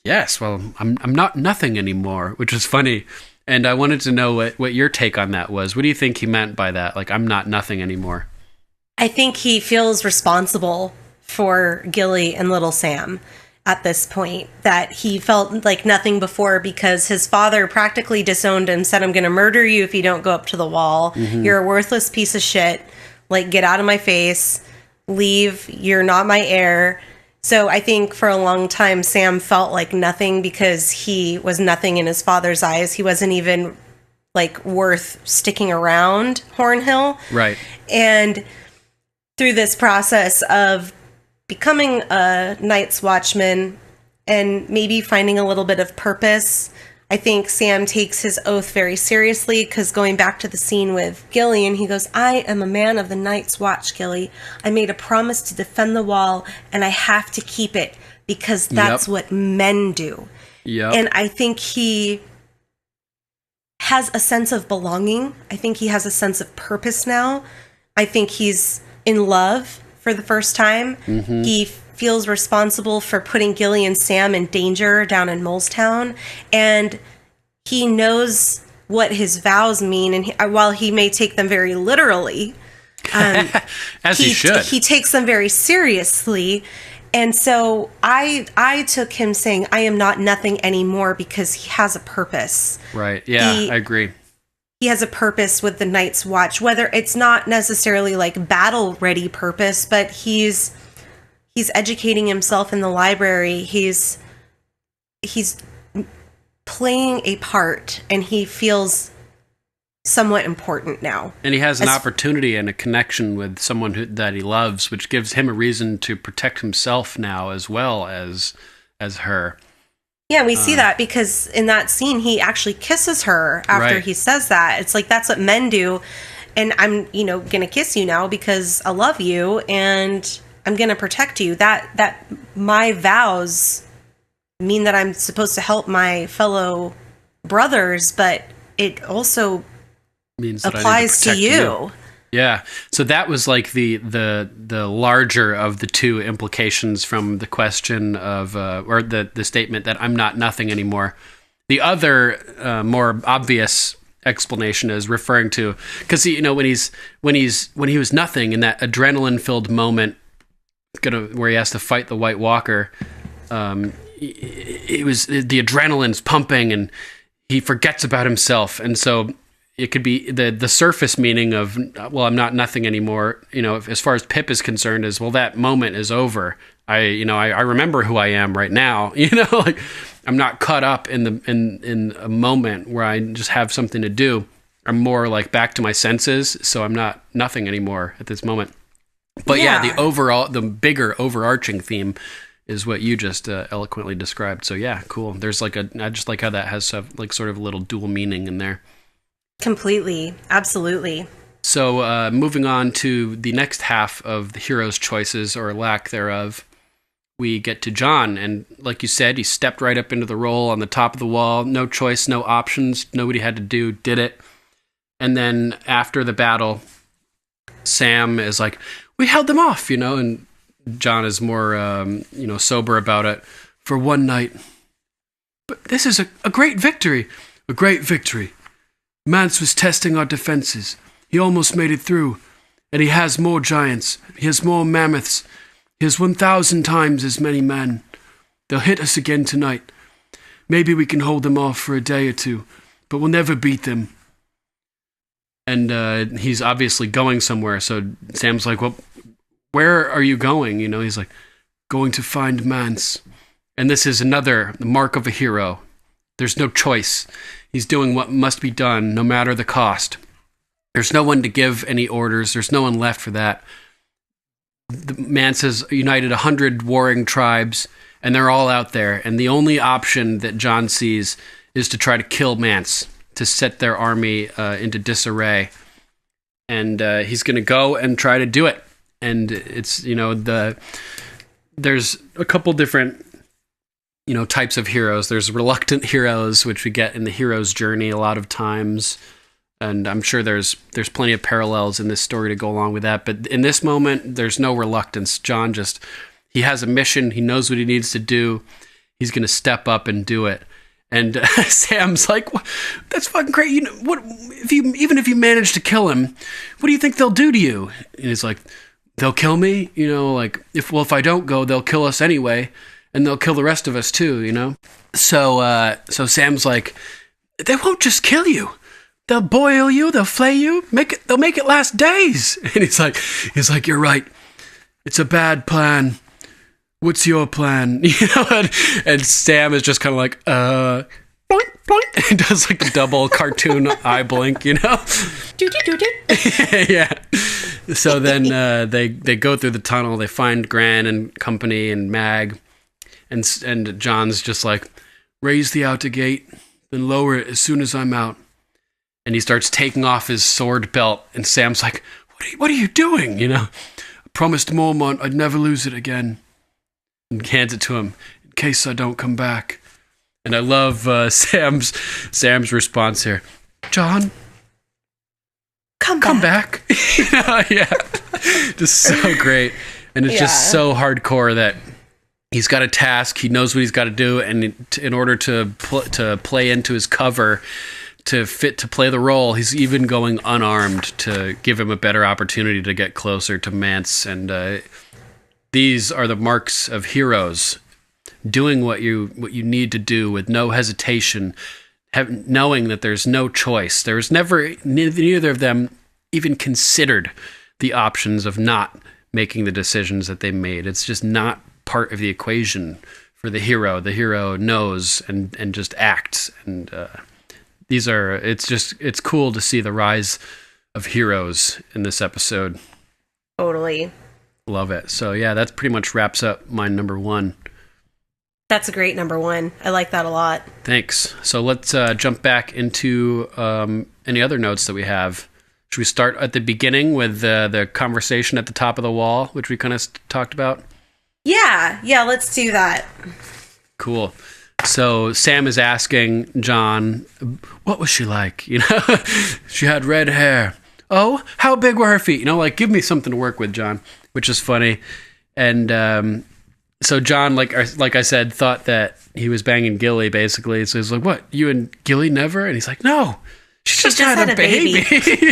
yes, well, I'm not nothing anymore, which is funny. And I wanted to know what your take on that was. What do you think he meant by that? Like, I'm not nothing anymore. I think he feels responsible for Gilly and little Sam at this point, that he felt like nothing before because his father practically disowned him, said, I'm going to murder you if you don't go up to the wall. Mm-hmm. You're a worthless piece of shit. Like, get out of my face. Leave. You're not my heir. So I think for a long time, Sam felt like nothing because he was nothing in his father's eyes. He wasn't even worth sticking around Hornhill. Right. And through this process of becoming a Night's Watchman and maybe finding a little bit of purpose, I think Sam takes his oath very seriously, because going back to the scene with Gillian, he goes, I am a man of the Night's Watch, Gilly. I made a promise to defend the wall, and I have to keep it, because that's what men do. Yep. And I think he has a sense of belonging. I think he has a sense of purpose now. I think he's in love for the first time. Mm-hmm. He feels responsible for putting Gilly and Sam in danger down in Molestown, and he knows what his vows mean. And while he may take them very literally, as he should, he takes them very seriously. And so I took him saying, "I am not nothing anymore," because he has a purpose. Right? Yeah, I agree. He has a purpose with the Night's Watch, whether it's not necessarily battle-ready purpose, but he's educating himself in the library. He's playing a part, and he feels somewhat important now. And he has an opportunity and a connection with someone that he loves, which gives him a reason to protect himself now as well as her. Yeah, we see that because in that scene, he actually kisses her after he says that. It's that's what men do. And I'm, going to kiss you now because I love you and I'm going to protect you. That my vows mean that I'm supposed to help my fellow brothers, but it also means that applies to you. Yeah. So that was the larger of the two implications from the question of or the statement that I'm not nothing anymore. The other more obvious explanation is referring to, because when he was nothing in that adrenaline filled moment where he has to fight the White Walker, it was the adrenaline's pumping and he forgets about himself, and so it could be the surface meaning of, well, I'm not nothing anymore, as far as Pip is concerned, is, well, that moment is over. I remember who I am right now. I'm not caught up in a moment where I just have something to do. I'm more like back to my senses, so I'm not nothing anymore at this moment. But yeah, the bigger overarching theme is what you just eloquently described. So yeah, cool. There's like I just like how that has like sort of a little dual meaning in there. Completely. Absolutely. So moving on to the next half of the hero's choices or lack thereof, we get to John. And like you said, he stepped right up into the role on the top of the wall. No choice, no options. Nobody had to did it. And then after the battle, Sam is like, we held them off, and John is more, sober about it. For one night. But this is a great victory. A great victory. Mance was testing our defenses. He almost made it through. And he has more giants. He has more mammoths. He has 1,000 times as many men. They'll hit us again tonight. Maybe we can hold them off for a day or two. But we'll never beat them. And he's obviously going somewhere. So Sam's like, well, where are you going? He's like, going to find Mance. And this is another mark of a hero. There's no choice. He's doing what must be done, no matter the cost. There's no one to give any orders. There's no one left for that. Mance has united 100 warring tribes, and they're all out there. And the only option that John sees is to try to kill Mance, to set their army into disarray. And he's going to go and try to do it. And it's, there's a couple different, types of heroes. There's reluctant heroes, which we get in the hero's journey a lot of times. And I'm sure there's plenty of parallels in this story to go along with that. But in this moment, there's no reluctance. John he has a mission. He knows what he needs to do. He's going to step up and do it. And Sam's like, "That's fucking great. What even if you manage to kill him, what do you think they'll do to you?" And he's like, "They'll kill me. If I don't go, they'll kill us anyway, and they'll kill the rest of us too. So Sam's like, "They won't just kill you. They'll boil you. They'll flay you. They'll make it last days." And he's like, "You're right. It's a bad plan. What's your plan?" And Sam is just kind of like, boink, boink. And does like a double cartoon eye blink, Yeah. So then they go through the tunnel. They find Gran and company and Mag, and John's just like, raise the outer gate, then lower it as soon as I'm out. And he starts taking off his sword belt, and Sam's like, what are you doing? I promised Mormont I'd never lose it again. And hands it to him, in case I don't come back. And I love Sam's response here. John, come back. Yeah. Just so great. And it's just so hardcore that he's got a task, he knows what he's got to do, and in order to play into his cover, to play the role, he's even going unarmed to give him a better opportunity to get closer to Mance. And these are the marks of heroes, doing what you need to do with no hesitation, knowing that there's no choice. There's neither of them even considered the options of not making the decisions that they made. It's just not part of the equation for the hero. The hero knows and just acts. And it's cool to see the rise of heroes in this episode. Totally. Love it. So yeah, that pretty much wraps up my number one. That's a great number one. I like that a lot. Thanks. So let's jump back into any other notes that we have. Should we start at the beginning with the conversation at the top of the wall, which we kind of talked about? Yeah, let's do that. Cool. So Sam is asking John, what was she like? She had red hair. Oh, how big were her feet? Give me something to work with, John, which is funny. And so John, like I said, thought that he was banging Gilly, basically. So he's like, what, you and Gilly never? And he's like, no, she just had a baby.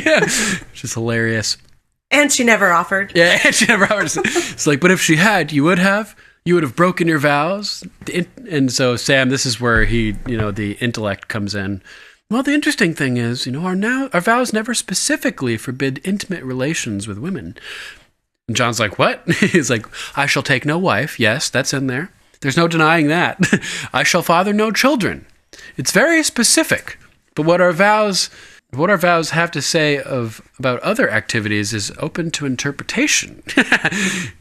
Yeah. Which is hilarious. And she never offered. Yeah, and she never offered. It's like, but if she had, you would have broken your vows. And so Sam, this is where the intellect comes in. Well, the interesting thing is, our vows never specifically forbid intimate relations with women. And John's like, what? He's like, I shall take no wife. Yes, that's in there. There's no denying that. I shall father no children. It's very specific. But what our vows What our vows have to say about other activities is open to interpretation.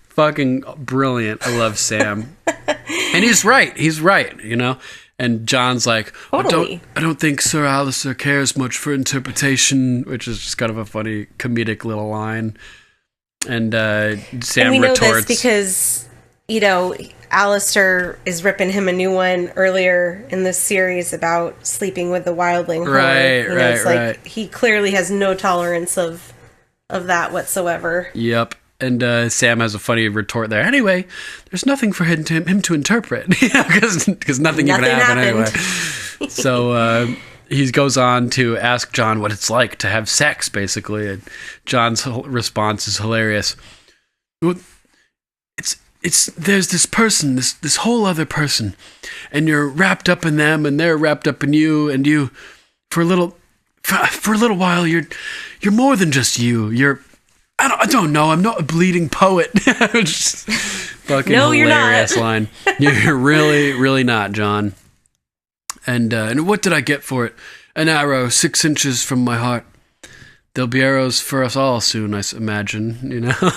Fucking brilliant. I love Sam. And he's right. He's right, you know? And John's like, Totally. I don't think Sir Alistair cares much for interpretation, which is just kind of a funny comedic little line. And Sam and we retorts. know this because, you know, Alistair is ripping him a new one earlier in this series about sleeping with the wildling. Right, you know, right, it's like right. he clearly has no tolerance of that whatsoever. Yep. And Sam has a funny retort there. Anyway, there's nothing for him to interpret, because nothing even happened anyway. So he goes on to ask John what it's like to have sex, basically. And John's response is hilarious. Well, there's this person, this whole other person, and you're wrapped up in them, and they're wrapped up in you, and you, for a little while, you're more than just you. You're, I don't know. I'm not a bleeding poet. Just fucking No, you're hilarious not. line. You're really, really not, John. And what did I get for it? An arrow 6 inches from my heart. There'll be arrows for us all soon, I imagine. You know,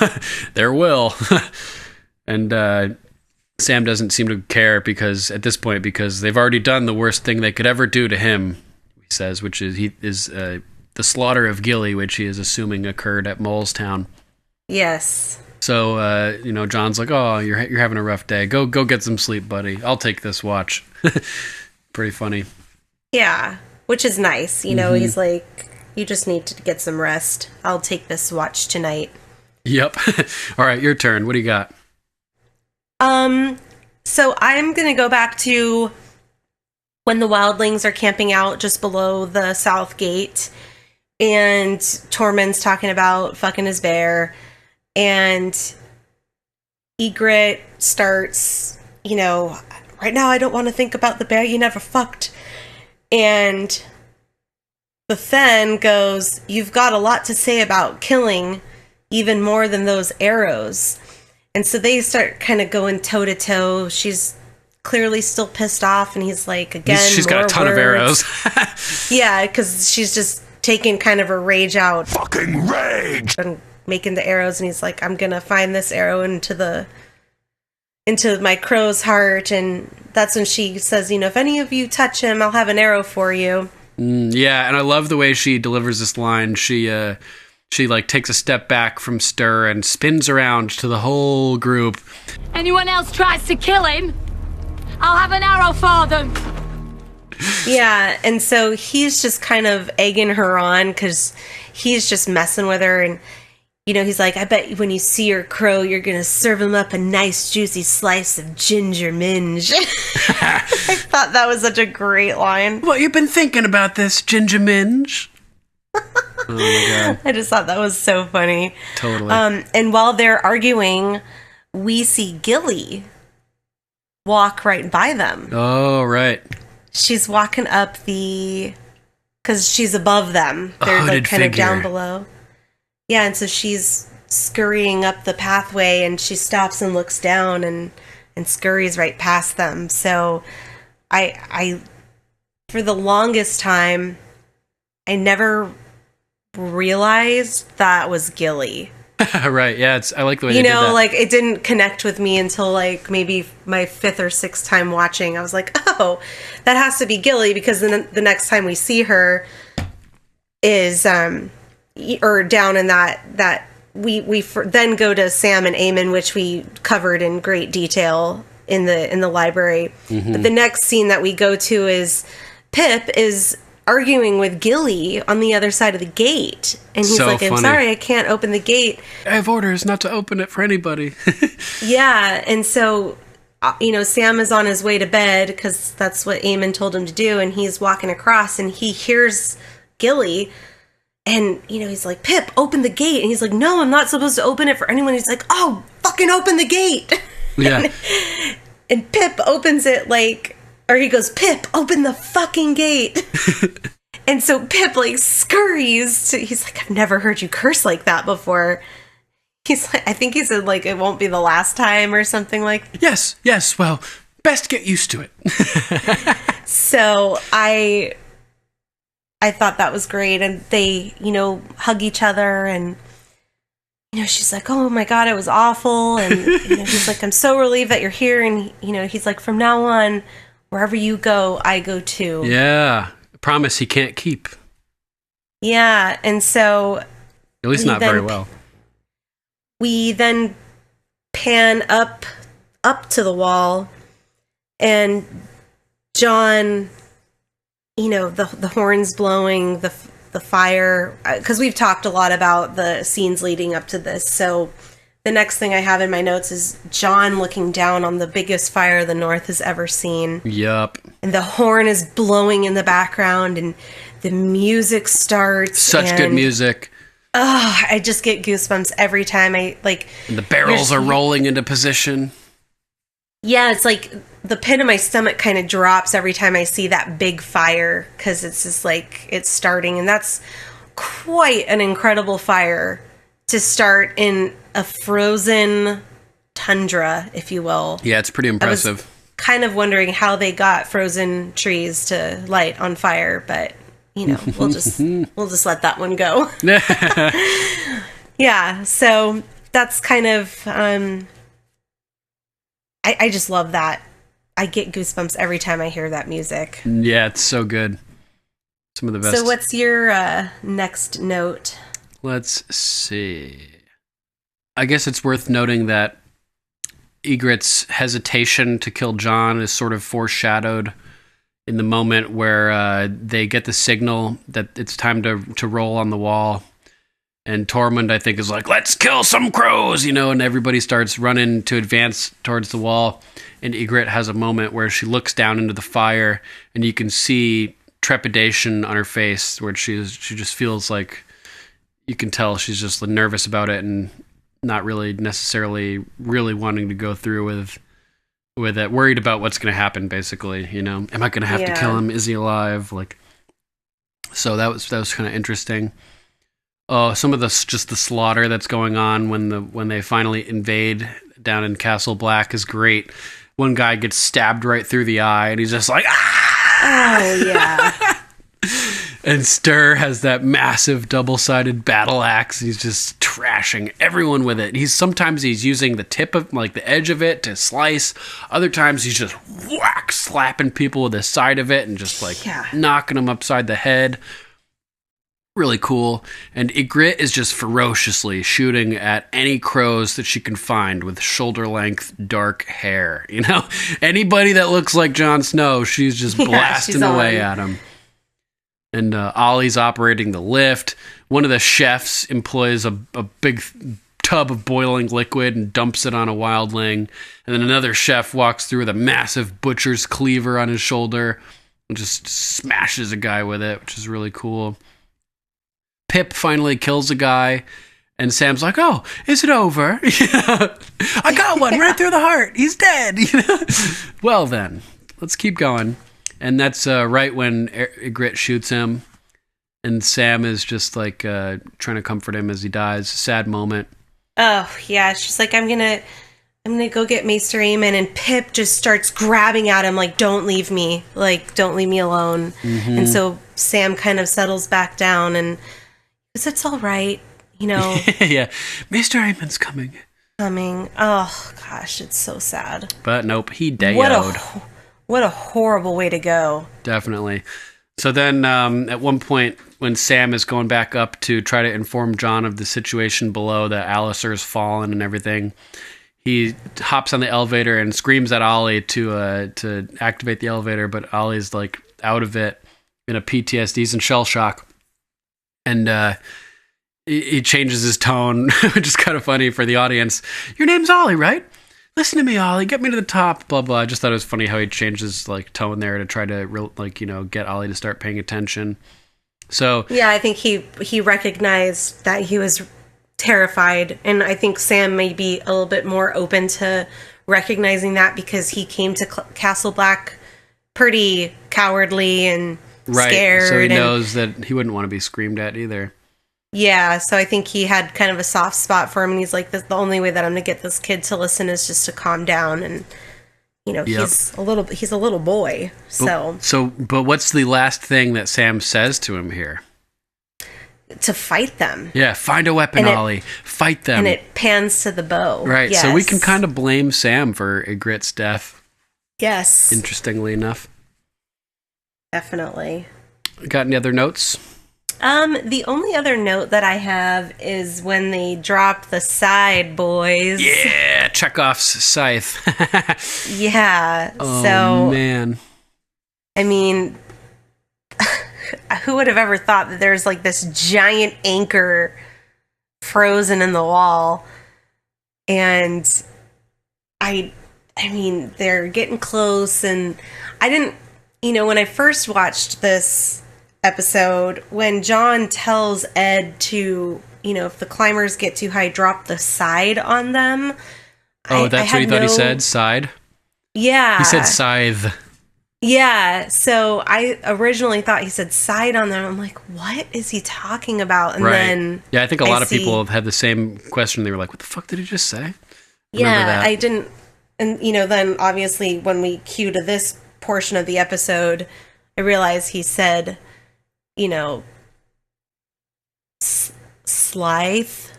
there will. And Sam doesn't seem to care because they've already done the worst thing they could ever do to him. He says, which is the slaughter of Gilly, which he is assuming occurred at Molestown. Yes. So you know, John's like, "Oh, you're having a rough day. Go get some sleep, buddy. I'll take this watch." Pretty funny. Yeah, which is nice. You know, he's like, you just need to get some rest. I'll take this watch tonight. Yep. All right, your turn. What do you got? So I'm going to go back to when the wildlings are camping out just below the south gate, and Tormund's talking about fucking his bear, and Ygritte starts, you know, right now I don't want to think about the bear you never fucked. And the Fen goes, you've got a lot to say about killing, even more than those arrows. And so they start kind of going toe to toe. She's clearly still pissed off, and he's like, again, She's got a ton of arrows. Yeah, because she's just taking kind of her rage out. Fucking rage! And making the arrows, and he's like, I'm gonna find this arrow into my crow's heart. And that's when she says, you know, if any of you touch him, I'll have an arrow for you. Yeah, and I love the way she delivers this line. She like takes a step back from Stir and spins around to the whole group. Anyone else tries to kill him, I'll have an arrow for them. Yeah, and so he's just kind of egging her on because he's just messing with her. And, you know, he's like, I bet when you see your crow, you're going to serve him up a nice juicy slice of ginger minge. I thought that was such a great line. What, you've been thinking about this, Ginger Minge? Oh my god. I just thought that was so funny. Totally. And while they're arguing, we see Gilly walk right by them. Oh, right. She's walking up because she's above them. They're like kind of down below. Yeah, and so she's scurrying up the pathway, and she stops and looks down and scurries right past them. So I for the longest time, I never realized that was Gilly. Right, yeah, I like the way You they did know, that. like, it didn't connect with me until, like, maybe my 5th or 6th time watching. I was like, oh, that has to be Gilly, because then the next time we see her is, or down in that we then go to Sam and Aemon, which we covered in great detail in the library. Mm-hmm. But the next scene that we go to is Pip is arguing with Gilly on the other side of the gate. And he's So like, I'm funny. sorry, I can't open the gate. I have orders not to open it for anybody. Yeah, and so, you know, Sam is on his way to bed because that's what Aemon told him to do, and he's walking across, and he hears Gilly, and, you know, he's like, Pip, open the gate. And he's like, no, I'm not supposed to open it for anyone. He's like, oh, fucking open the gate. Yeah. And Pip opens it like, or he goes, Pip, open the fucking gate. And so Pip, like, scurries to, he's like, I've never heard you curse like that before. He's like, I think he said, like, it won't be the last time or something like. Yes, well, best get used to it. So I thought that was great. And they, hug each other, and, she's like, oh my God, it was awful. And he's like, I'm so relieved that you're here. And, he's like, from now on, wherever you go, I go too. Yeah. A promise he can't keep. Yeah. And so. At least not very well. We then pan up to the wall, and John, the horns blowing, the fire, because we've talked a lot about the scenes leading up to this. So the next thing I have in my notes is John looking down on the biggest fire the North has ever seen. Yup. And the horn is blowing in the background, and the music starts. Such good music. Oh, I just get goosebumps every time and the barrels are rolling into position. Yeah, it's like the pit of my stomach kind of drops every time I see that big fire, because it's just like it's starting, and that's quite an incredible fire to start in a frozen tundra, if you will. Yeah, it's pretty impressive. I was kind of wondering how they got frozen trees to light on fire, but we'll just let that one go. Yeah, so that's kind of I just love that. I get goosebumps every time I hear that music. Yeah, it's so good. Some of the best. So what's your next note? Let's see. I guess it's worth noting that Egret's hesitation to kill John is sort of foreshadowed in the moment where they get the signal that it's time to roll on the wall. And Tormund, I think, is like, let's kill some crows, and everybody starts running to advance towards the wall. And Ygritte has a moment where she looks down into the fire, and you can see trepidation on her face, where she just feels like, you can tell she's just nervous about it and not really necessarily really wanting to go through with it, worried about what's going to happen, basically, am I going to have to kill him? Is he alive? So that was kind of interesting. Oh, some of the slaughter that's going on when they finally invade down in Castle Black is great. One guy gets stabbed right through the eye, and he's just like, ah! Oh, yeah. And Stir has that massive double-sided battle axe. He's just trashing everyone with it. Sometimes he's using the tip of, the edge of it to slice. Other times he's just slapping people with the side of it and just knocking them upside the head. Really cool. And Ygritte is just ferociously shooting at any crows that she can find with shoulder-length dark hair. Anybody that looks like Jon Snow, she's just blasting away at him. And Ollie's operating the lift. One of the chefs employs a big tub of boiling liquid and dumps it on a wildling. And then another chef walks through with a massive butcher's cleaver on his shoulder and just smashes a guy with it, which is really cool. Pip finally kills a guy, and Sam's like, oh, is it over? I got one right through the heart. He's dead. Well, then, let's keep going. And that's right when Ygritte shoots him, and Sam is just trying to comfort him as he dies. Sad moment. Oh, yeah. It's just like, I'm gonna go get Maester Aemon, and Pip just starts grabbing at him don't leave me. Don't leave me alone. Mm-hmm. And so Sam kind of settles back down, and it's all right, Yeah, Maester Aemon's coming. Oh, gosh, it's so sad. But nope, he deyoed. What a horrible way to go. Definitely. So then at one point when Sam is going back up to try to inform Jon of the situation below, that Alistair's fallen and everything, he hops on the elevator and screams at Ollie to activate the elevator, but Ollie's out of it in a PTSD, he's in shell shock. And he changes his tone, which is kind of funny for the audience. Your name's Ollie, right? Listen to me, Ollie. Get me to the top. Blah blah. I just thought it was funny how he changed his tone there to try to get Ollie to start paying attention. So yeah, I think he recognized that he was terrified, and I think Sam may be a little bit more open to recognizing that because he came to Castle Black pretty cowardly and scared. So he knows that he wouldn't want to be screamed at either. Yeah, so I think he had kind of a soft spot for him, and he's like, the only way that I'm going to get this kid to listen is just to calm down. And, he's a little boy. But what's the last thing that Sam says to him here? To fight them. Yeah, find a weapon, Ollie. Fight them. And it pans to the bow. Right, yes. so we can kind of blame Sam for Ygritte's death. Yes. Interestingly enough. Definitely. Got any other notes? The only other note that I have is when they dropped the side, boys. Yeah, Chekhov's scythe. Yeah. Oh, man. I mean, who would have ever thought that there's like this giant anchor frozen in the wall? And I mean, they're getting close, and I didn't, when I first watched this episode, when John tells Ed to, if the climbers get too high, drop the side on them. Oh, that's what you thought he said? Side? Yeah. He said scythe. Yeah, so I originally thought he said side on them. I'm like, what is he talking about? And then yeah, I think a lot of people have had the same question. They were like, what the fuck did he just say? Yeah, I didn't. And, then obviously when we cue to this portion of the episode, I realized he said, Scythe.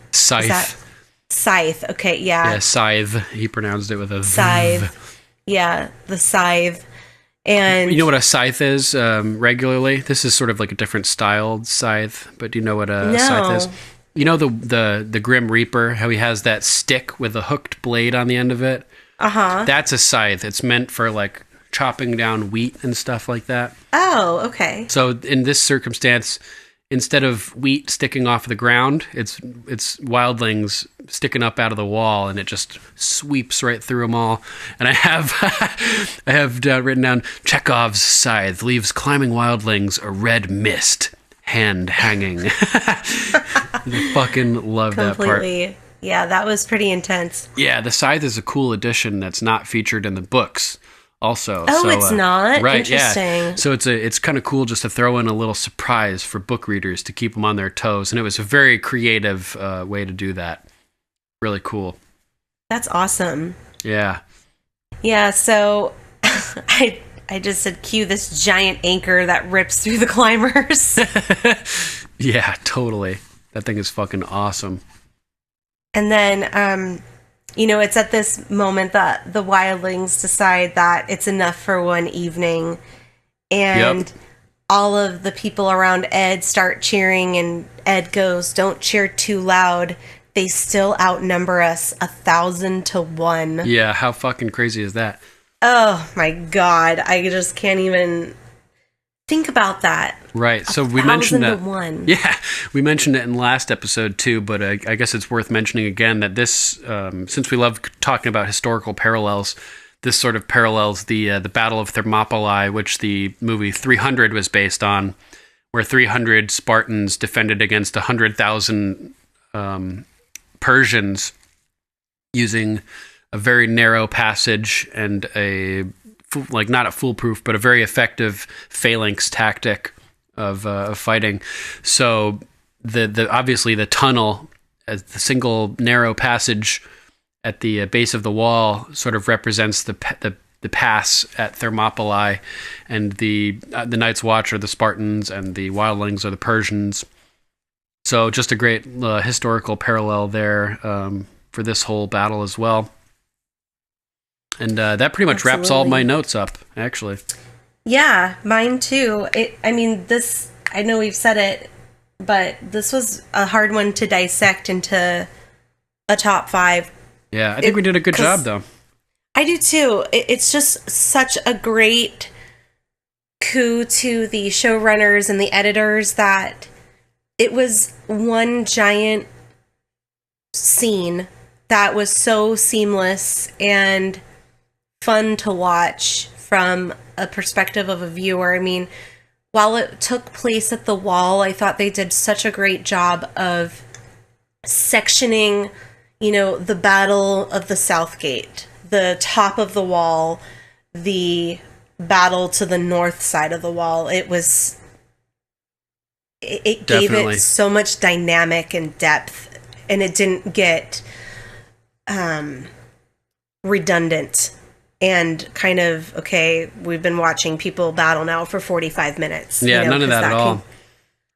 Scythe. Okay, yeah. Yeah, scythe. He pronounced it with a scythe. Yeah, the scythe. And you know what a scythe is regularly? This is sort of like a different styled scythe, but do you know what a scythe is? You know the Grim Reaper, how he has that stick with a hooked blade on the end of it? Uh-huh. That's a scythe. It's meant for like chopping down wheat and stuff like that. Oh, okay. So in this circumstance, instead of wheat sticking off the ground, it's wildlings sticking up out of the wall, and it just sweeps right through them all. And I have written down, Chekhov's scythe leaves climbing wildlings a red mist, hand hanging. I fucking love that part. Yeah, that was pretty intense. Yeah, the scythe is a cool addition that's not featured in the books. Also, it's not? Right? Interesting. Yeah. So it's kind of cool just to throw in a little surprise for book readers to keep them on their toes, and it was a very creative way to do that. Really cool. That's awesome. Yeah. Yeah. So I just said, cue this giant anchor that rips through the climbers. Yeah, totally. That thing is fucking awesome. And then, it's at this moment that the wildlings decide that it's enough for one evening. And all of the people around Ed start cheering, and Ed goes, don't cheer too loud. They still outnumber us 1,000 to 1. Yeah, how fucking crazy is that? Oh my God. I just can't even think about that. Right. So we mentioned that. 1,000 to 1. Yeah, we mentioned it in the last episode too, but I guess it's worth mentioning again that this, since we love talking about historical parallels, this sort of parallels the Battle of Thermopylae, which the movie 300 was based on, where 300 Spartans defended against 100,000 Persians using a very narrow passage and not a foolproof, but a very effective phalanx tactic of fighting. So the obviously the tunnel, as the single narrow passage at the base of the wall, sort of represents the pass at Thermopylae, and the Night's Watch are the Spartans, and the wildlings are the Persians. So just a great historical parallel there for this whole battle as well. And that pretty much wraps all my notes up, actually. Yeah, mine too. I know we've said it, but this was a hard one to dissect into a top 5. Yeah, I think we did a good job, though. I do too. It's just such a great coup to the showrunners and the editors that it was one giant scene that was so seamless and fun to watch from a perspective of a viewer. I mean, while it took place at the wall, I thought they did such a great job of sectioning, the Battle of the South Gate, the top of the wall, the battle to the north side of the wall. It gave it so much dynamic and depth, and it didn't get redundant and kind of, okay, we've been watching people battle now for 45 minutes. Yeah, none of that at all.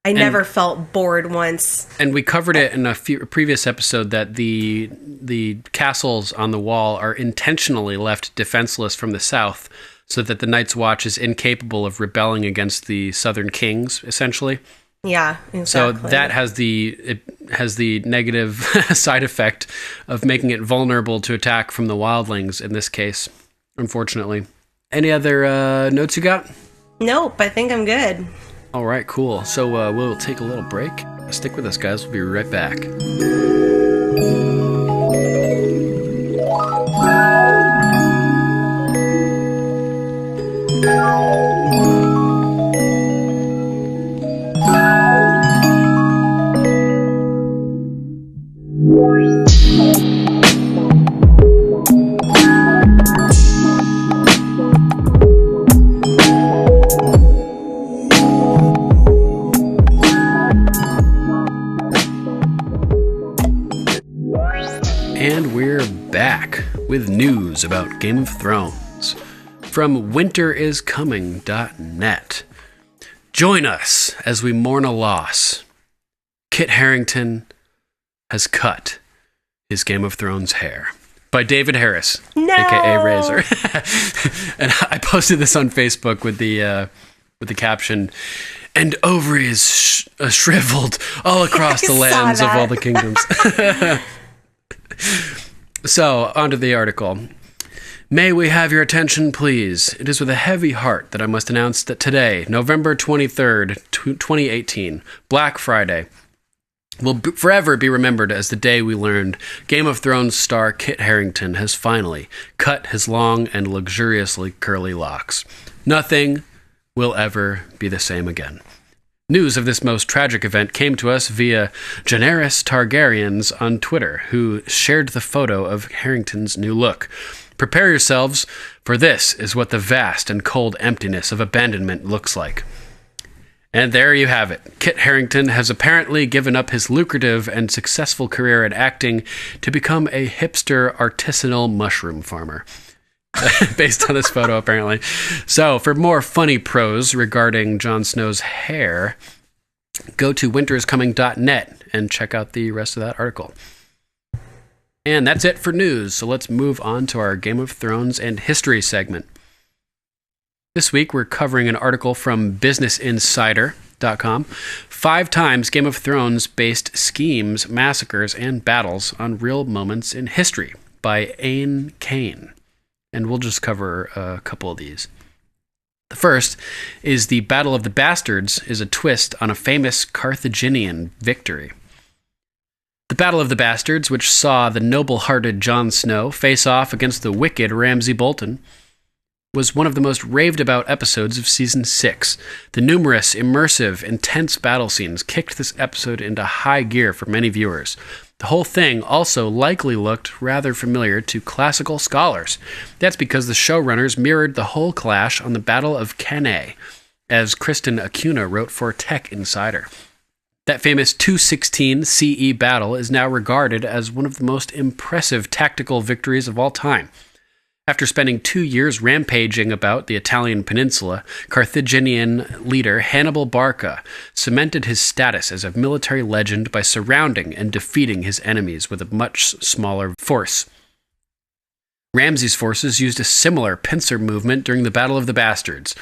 I never felt bored once. And we covered it in a previous episode that the castles on the wall are intentionally left defenseless from the south so that the Night's Watch is incapable of rebelling against the southern kings, essentially. Yeah, exactly. So that has the negative side effect of making it vulnerable to attack from the wildlings in this case, unfortunately. Any other notes you got? Nope, I think I'm good. All right, cool. So we'll take a little break. Stick with us, guys. We'll be right back. And we're back with news about Game of Thrones from winteriscoming.net. Join us as we mourn a loss. Kit Harington has cut his Game of Thrones hair. By David Harris, aka Razor. And I posted this on Facebook with the caption, "And ovaries shriveled all across the lands of all the kingdoms." So, onto the article. May we have your attention, please? It is with a heavy heart that I must announce that today, November 23rd, 2018, Black Friday, will forever be remembered as the day we learned Game of Thrones star Kit Harington has finally cut his long and luxuriously curly locks. Nothing will ever be the same again. News of this most tragic event came to us via Daenerys Targaryens on Twitter, who shared the photo of Harrington's new look. Prepare yourselves, for this is what the vast and cold emptiness of abandonment looks like. And there you have it. Kit Harington has apparently given up his lucrative and successful career at acting to become a hipster artisanal mushroom farmer. Based on this photo, apparently. So, for more funny prose regarding Jon Snow's hair, go to winteriscoming.net and check out the rest of that article. And that's it for news, so let's move on to our Game of Thrones and history segment. This week, we're covering an article from BusinessInsider.com, 5 times Game of Thrones-based schemes, massacres, and battles on real moments in history by Aine Kane. And we'll just cover a couple of these. The first is the Battle of the Bastards is a twist on a famous Carthaginian victory. The Battle of the Bastards, which saw the noble-hearted Jon Snow face off against the wicked Ramsay Bolton, was one of the most raved-about episodes of Season 6. The numerous, immersive, intense battle scenes kicked this episode into high gear for many viewers. The whole thing also likely looked rather familiar to classical scholars. That's because the showrunners mirrored the whole clash on the Battle of Cannae, as Kristen Acuna wrote for Tech Insider. That famous 216 CE battle is now regarded as one of the most impressive tactical victories of all time. After spending 2 years rampaging about the Italian peninsula, Carthaginian leader Hannibal Barca cemented his status as a military legend by surrounding and defeating his enemies with a much smaller force. Ramsay's forces used a similar pincer movement during the Battle of the Bastards.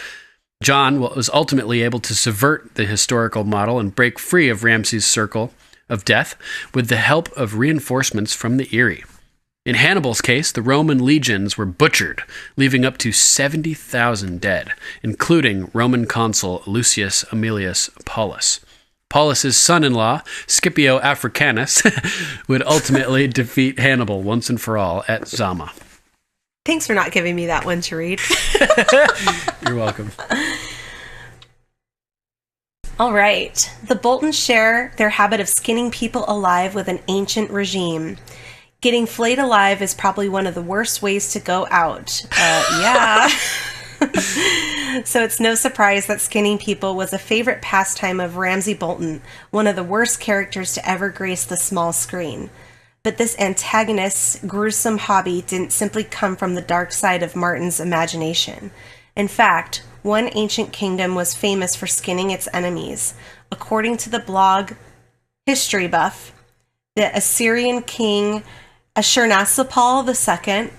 Jon was ultimately able to subvert the historical model and break free of Ramsay's circle of death with the help of reinforcements from the Eyrie. In Hannibal's case, the Roman legions were butchered, leaving up to 70,000 dead, including Roman consul Lucius Aemilius Paulus. Paulus's son-in-law, Scipio Africanus, would ultimately defeat Hannibal once and for all at Zama. Thanks for not giving me that one to read. You're welcome. All right. The Boltons share their habit of skinning people alive with an ancient regime. Getting flayed alive is probably one of the worst ways to go out. Yeah. So it's no surprise that skinning people was a favorite pastime of Ramsay Bolton, one of the worst characters to ever grace the small screen. But this antagonist's gruesome hobby didn't simply come from the dark side of Martin's imagination. In fact, one ancient kingdom was famous for skinning its enemies. According to the blog History Buff, the Assyrian king Ashurnasirpal II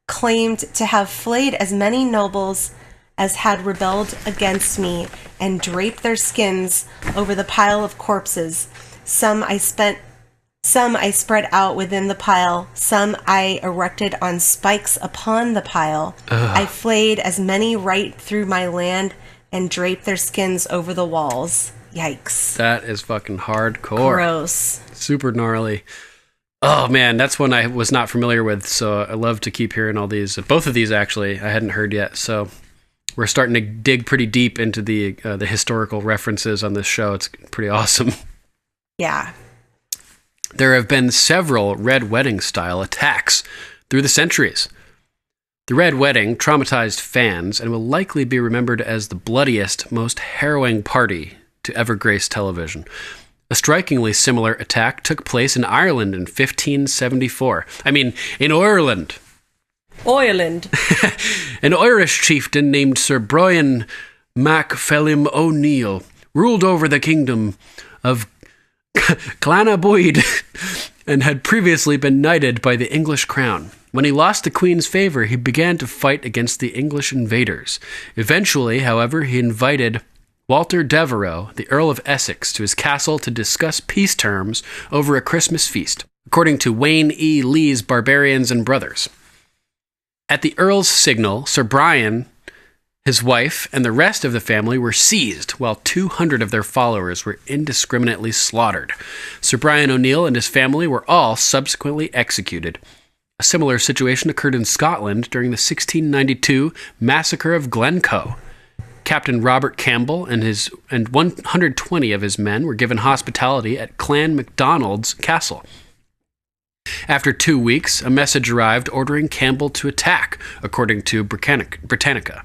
claimed to have flayed as many nobles as had rebelled against me and draped their skins over the pile of corpses. Some I spread out within the pile, some I erected on spikes upon the pile. I flayed as many right through my land and draped their skins over the walls. Yikes. That is fucking hardcore. Gross. Super gnarly. Oh man, that's one I was not familiar with, so I love to keep hearing all these. Both of these, actually, I hadn't heard yet, so we're starting to dig pretty deep into the historical references on this show. It's pretty awesome. Yeah. There have been several Red Wedding-style attacks through the centuries. The Red Wedding traumatized fans and will likely be remembered as the bloodiest, most harrowing party to ever grace television. A strikingly similar attack took place in Ireland in 1574. I mean, in Ireland. Ireland. An Irish chieftain named Sir Brian MacPhelim O'Neill ruled over the kingdom of Clannaboid and had previously been knighted by the English crown. When he lost the Queen's favour, he began to fight against the English invaders. Eventually, however, he invited Walter Devereux, the Earl of Essex, to his castle to discuss peace terms over a Christmas feast, according to Wayne E. Lee's Barbarians and Brothers. At the Earl's signal, Sir Brian, his wife, and the rest of the family were seized, while 200 of their followers were indiscriminately slaughtered. Sir Brian O'Neill and his family were all subsequently executed. A similar situation occurred in Scotland during the 1692 massacre of Glencoe. Captain Robert Campbell and 120 of his men were given hospitality at Clan MacDonald's castle. After 2 weeks, a message arrived ordering Campbell to attack, according to Britannica.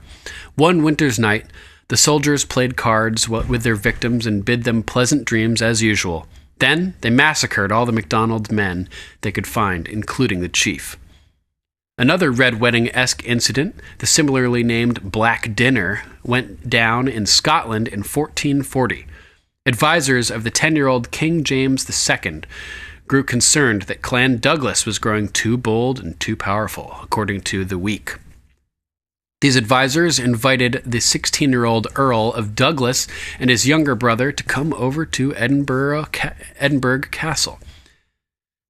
One winter's night, the soldiers played cards with their victims and bid them pleasant dreams as usual. Then, they massacred all the MacDonald's men they could find, including the chief. Another Red Wedding-esque incident, the similarly named Black Dinner, went down in Scotland in 1440. Advisors of the 10-year-old King James II grew concerned that Clan Douglas was growing too bold and too powerful, according to The Week. These advisors invited the 16-year-old Earl of Douglas and his younger brother to come over to Edinburgh Castle.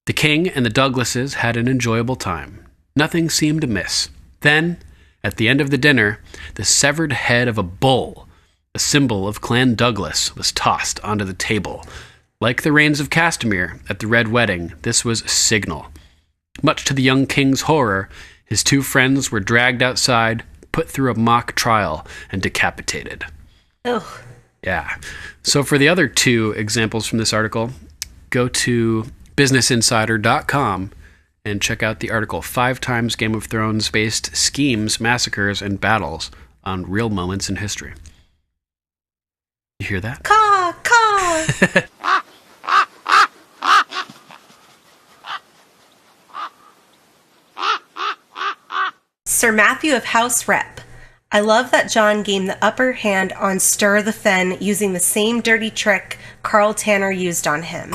The king and the Douglases had an enjoyable time. Nothing seemed amiss. Then, at the end of the dinner, the severed head of a bull, a symbol of Clan Douglas, was tossed onto the table. Like the Rains of Castamere at the Red Wedding, this was a signal. Much to the young king's horror, his two friends were dragged outside, put through a mock trial, and decapitated. Ugh. Yeah. So for the other two examples from this article, go to businessinsider.com and check out the article 5 times Game of Thrones based schemes, massacres, and battles on real moments in history. You hear that? Caw, caw. Sir Matthew of House Rep. I love that John gained the upper hand on Stir the Fen using the same dirty trick Carl Tanner used on him.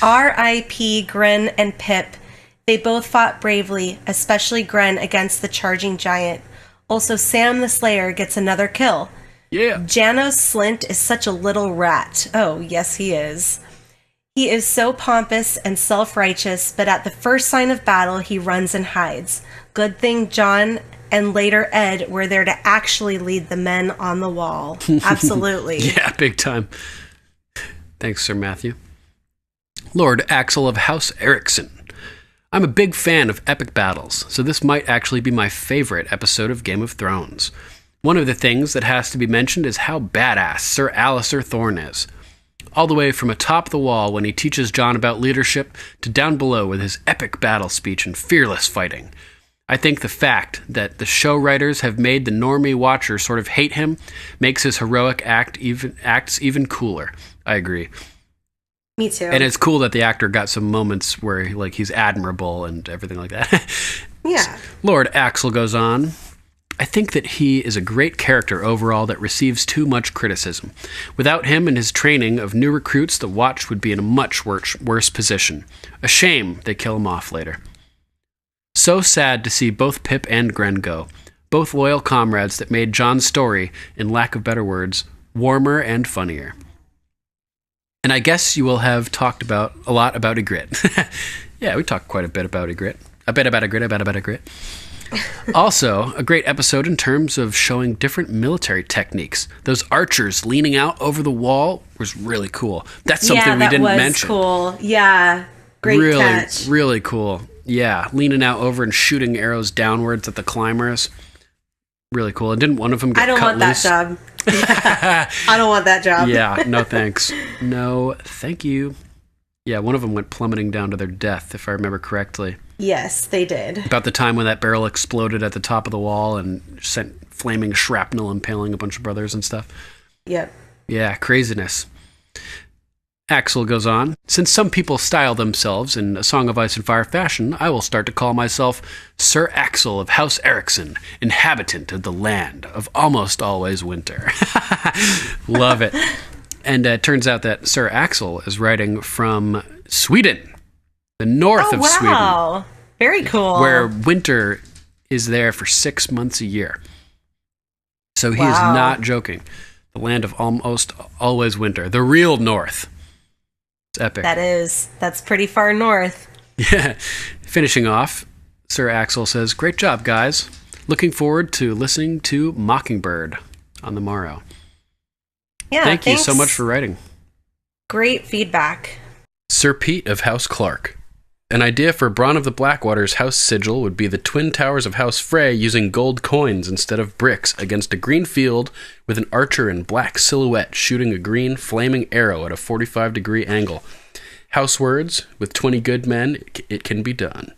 R.I.P. Gren and Pip. They both fought bravely, especially Gren against the charging giant. Also, Sam the Slayer gets another kill. Yeah. Janos Slint is such a little rat. Oh, yes, he is. He is so pompous and self-righteous, but at the first sign of battle, he runs and hides. Good thing John and later Ed were there to actually lead the men on the wall. Absolutely. Yeah, big time. Thanks, Sir Matthew. Lord Axel of House Ericsson. I'm a big fan of epic battles, so this might actually be my favorite episode of Game of Thrones. One of the things that has to be mentioned is how badass Sir Alistair Thorne is. All the way from atop the wall when he teaches Jon about leadership to down below with his epic battle speech and fearless fighting. I think the fact that the show writers have made the normie watcher sort of hate him makes his heroic acts even cooler. I agree. Me too. And it's cool that the actor got some moments where like he's admirable and everything like that. Yeah. Lord Axel goes on. I think that he is a great character overall that receives too much criticism. Without him and his training of new recruits, the Watch would be in a much worse position. A shame they kill him off later. So sad to see both Pip and Gren go. Both loyal comrades that made John's story, in lack of better words, warmer and funnier. And I guess you will have talked a lot about Ygritte. Yeah, we talked quite a bit about Ygritte. A bit about Ygritte. Also, a great episode in terms of showing different military techniques. Those archers leaning out over the wall was really cool. That's something we didn't mention. Yeah, that was cool. Yeah, great catch. Really cool. Yeah, leaning out over and shooting arrows downwards at the climbers. Really cool. And didn't one of them get cut loose? I don't want that job. I don't want that job. Yeah, no thanks. No, thank you. Yeah, one of them went plummeting down to their death, if I remember correctly. Yes, they did. About the time when that barrel exploded at the top of the wall and sent flaming shrapnel impaling a bunch of brothers and stuff. Yep. Yeah, craziness. Axel goes on, since some people style themselves in A Song of Ice and Fire fashion, I will start to call myself Sir Axel of House Eriksson, inhabitant of the land of almost always winter. Love it. And it turns out that Sir Axel is writing from Sweden. The north of Sweden. Wow. Very cool. Where winter is there for 6 months a year. So he is not joking. The land of almost always winter. The real north. It's epic. That's pretty far north. Yeah. Finishing off, Sir Axel says, great job, guys. Looking forward to listening to Mockingbird on the morrow. Yeah, Thank you so much for writing. Great feedback. Sir Pete of House Clark. An idea for Bronn of the Blackwater's house sigil would be the twin towers of House Frey using gold coins instead of bricks against a green field with an archer in black silhouette shooting a green flaming arrow at a 45-degree angle. House words, with 20 good men, it can be done.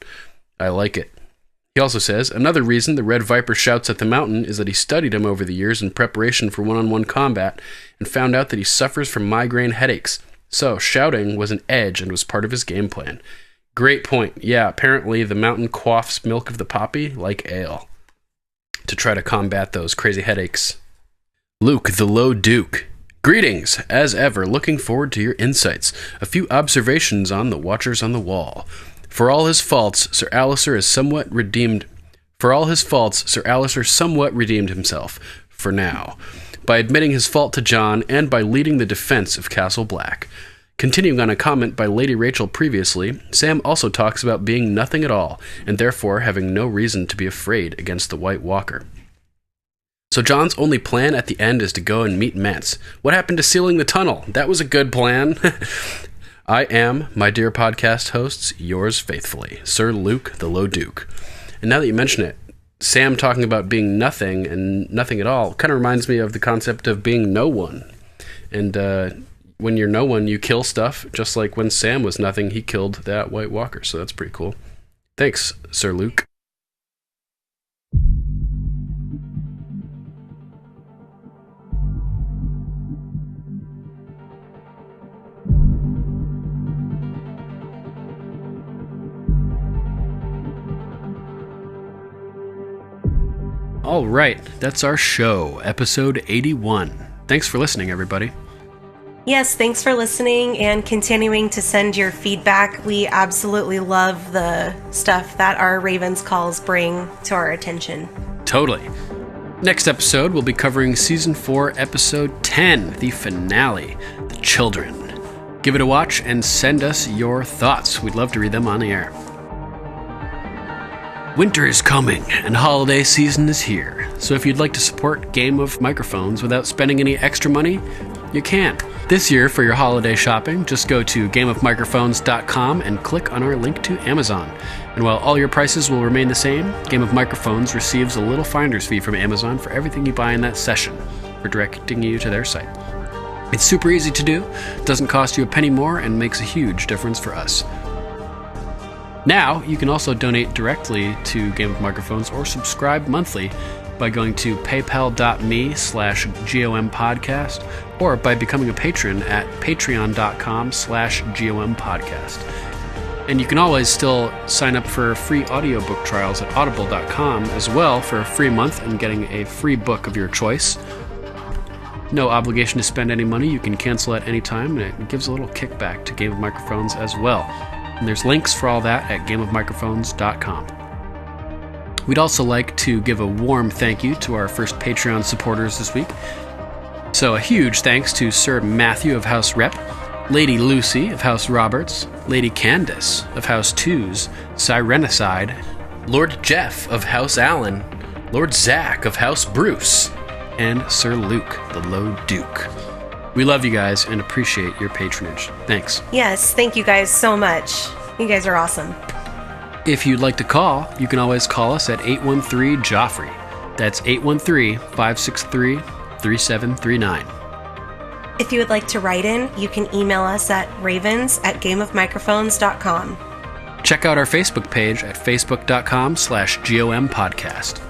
I like it. He also says, another reason the Red Viper shouts at the mountain is that he studied him over the years in preparation for one-on-one combat and found out that he suffers from migraine headaches. So, shouting was an edge and was part of his game plan. Great point. Yeah, apparently the mountain quaffs milk of the poppy like ale to try to combat those crazy headaches. Luke, the Low Duke. Greetings, as ever, looking forward to your insights. A few observations on the Watchers on the Wall. For all his faults, Sir Alistair somewhat redeemed himself, for now, by admitting his fault to Jon and by leading the defense of Castle Black. Continuing on a comment by Lady Rachel previously, Sam also talks about being nothing at all, and therefore having no reason to be afraid against the White Walker. So Jon's only plan at the end is to go and meet Mance. What happened to sealing the tunnel? That was a good plan. I am, my dear podcast hosts, yours faithfully, Sir Luke, the Low Duke. And now that you mention it, Sam talking about being nothing and nothing at all kind of reminds me of the concept of being no one. And when you're no one, you kill stuff, just like when Sam was nothing, he killed that White Walker. So that's pretty cool. Thanks, Sir Luke. All right, that's our show, episode 81. Thanks for listening, everybody. Yes, thanks for listening and continuing to send your feedback. We absolutely love the stuff that our Ravens calls bring to our attention. Totally. Next episode, we'll be covering Season 4, Episode 10, the finale, The Children. Give it a watch and send us your thoughts. We'd love to read them on the air. Winter is coming, and holiday season is here. So if you'd like to support Game of Microphones without spending any extra money, you can. This year, for your holiday shopping, just go to gameofmicrophones.com and click on our link to Amazon. And while all your prices will remain the same, Game of Microphones receives a little finder's fee from Amazon for everything you buy in that session, for directing you to their site. It's super easy to do, doesn't cost you a penny more, and makes a huge difference for us. Now, you can also donate directly to Game of Microphones or subscribe monthly by going to paypal.me/GOMPodcast or by becoming a patron at patreon.com/GOMPodcast. And you can always still sign up for free audiobook trials at audible.com as well for a free month and getting a free book of your choice. No obligation to spend any money. You can cancel at any time, and it gives a little kickback to Game of Microphones as well. And there's links for all that at gameofmicrophones.com. We'd also like to give a warm thank you to our first Patreon supporters this week. So a huge thanks to Sir Matthew of House Rep, Lady Lucy of House Roberts, Lady Candace of House Twos, Sirenicide, Lord Jeff of House Allen, Lord Zach of House Bruce, and Sir Luke, the Low Duke. We love you guys and appreciate your patronage. Thanks. Yes, thank you guys so much. You guys are awesome. If you'd like to call, you can always call us at 813-JOFFREY. That's 813-563-3739. If you would like to write in, you can email us at ravens@gameofmicrophones.com. Check out our Facebook page at facebook.com/GOMPodcast.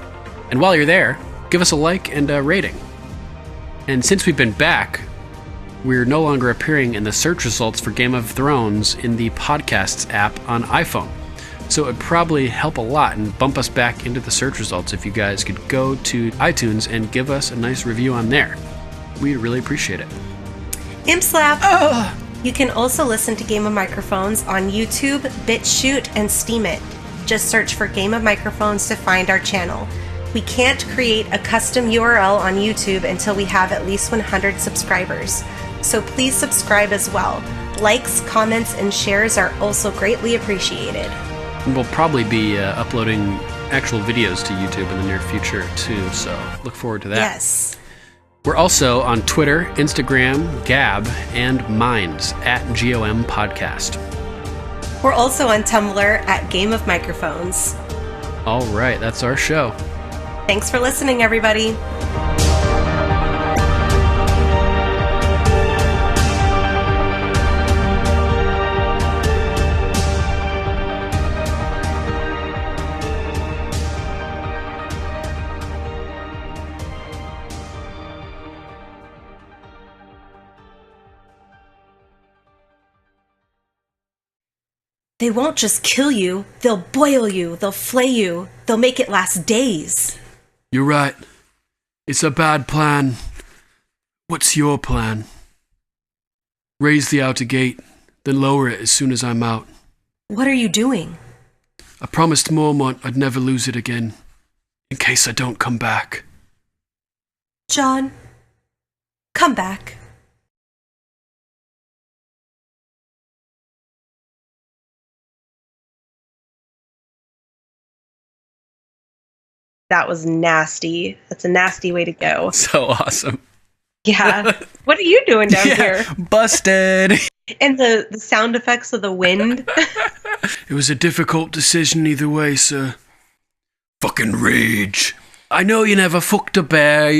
And while you're there, give us a like and a rating. And since we've been back, we're no longer appearing in the search results for Game of Thrones in the Podcasts app on iPhone. So it would probably help a lot and bump us back into the search results if you guys could go to iTunes and give us a nice review on there. We'd really appreciate it. Imp Slap! You can also listen to Game of Microphones on YouTube, BitChute, and Steemit. Just search for Game of Microphones to find our channel. We can't create a custom URL on YouTube until we have at least 100 subscribers. So please subscribe as well. Likes, comments, and shares are also greatly appreciated. And we'll probably be uploading actual videos to YouTube in the near future too, so look forward to that. Yes. We're also on Twitter, Instagram, Gab, and Minds at GOMPodcast. We're also on Tumblr at Game of Microphones. All right, that's our show. Thanks for listening, everybody. They won't just kill you, they'll boil you, they'll flay you, they'll make it last days. You're right. It's a bad plan. What's your plan? Raise the outer gate, then lower it as soon as I'm out. What are you doing? I promised Mormont I'd never lose it again, in case I don't come back. John, come back. That was nasty. That's a nasty way to go. So awesome. Yeah. What are you doing down here? Busted. And the sound effects of the wind. It was a difficult decision either way, sir. Fucking rage. I know you never fucked a bear.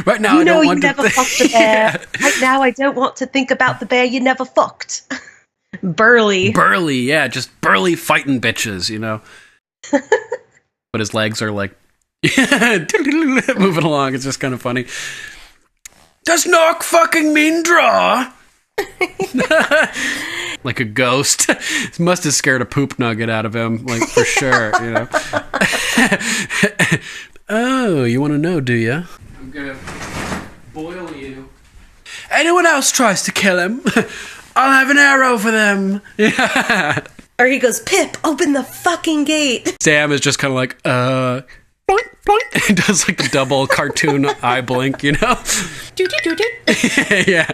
Right now, I don't want to. You never fucked a bear. Right now, I don't want to think about the bear you never fucked. Burly. Burly, yeah. Just burly fighting bitches, you know. But his legs are like moving along. It's just kind of funny. Does knock fucking mean draw? Like a ghost. Must have scared a poop nugget out of him, like for sure, you know. Oh, you want to know, do you? I'm gonna boil you. Anyone else tries to kill him, I'll have an arrow for them. Yeah. Or he goes, Pip, open the fucking gate. Sam is just kind of like, boink, boink. And does like the double cartoon eye blink, you know? Do. Yeah.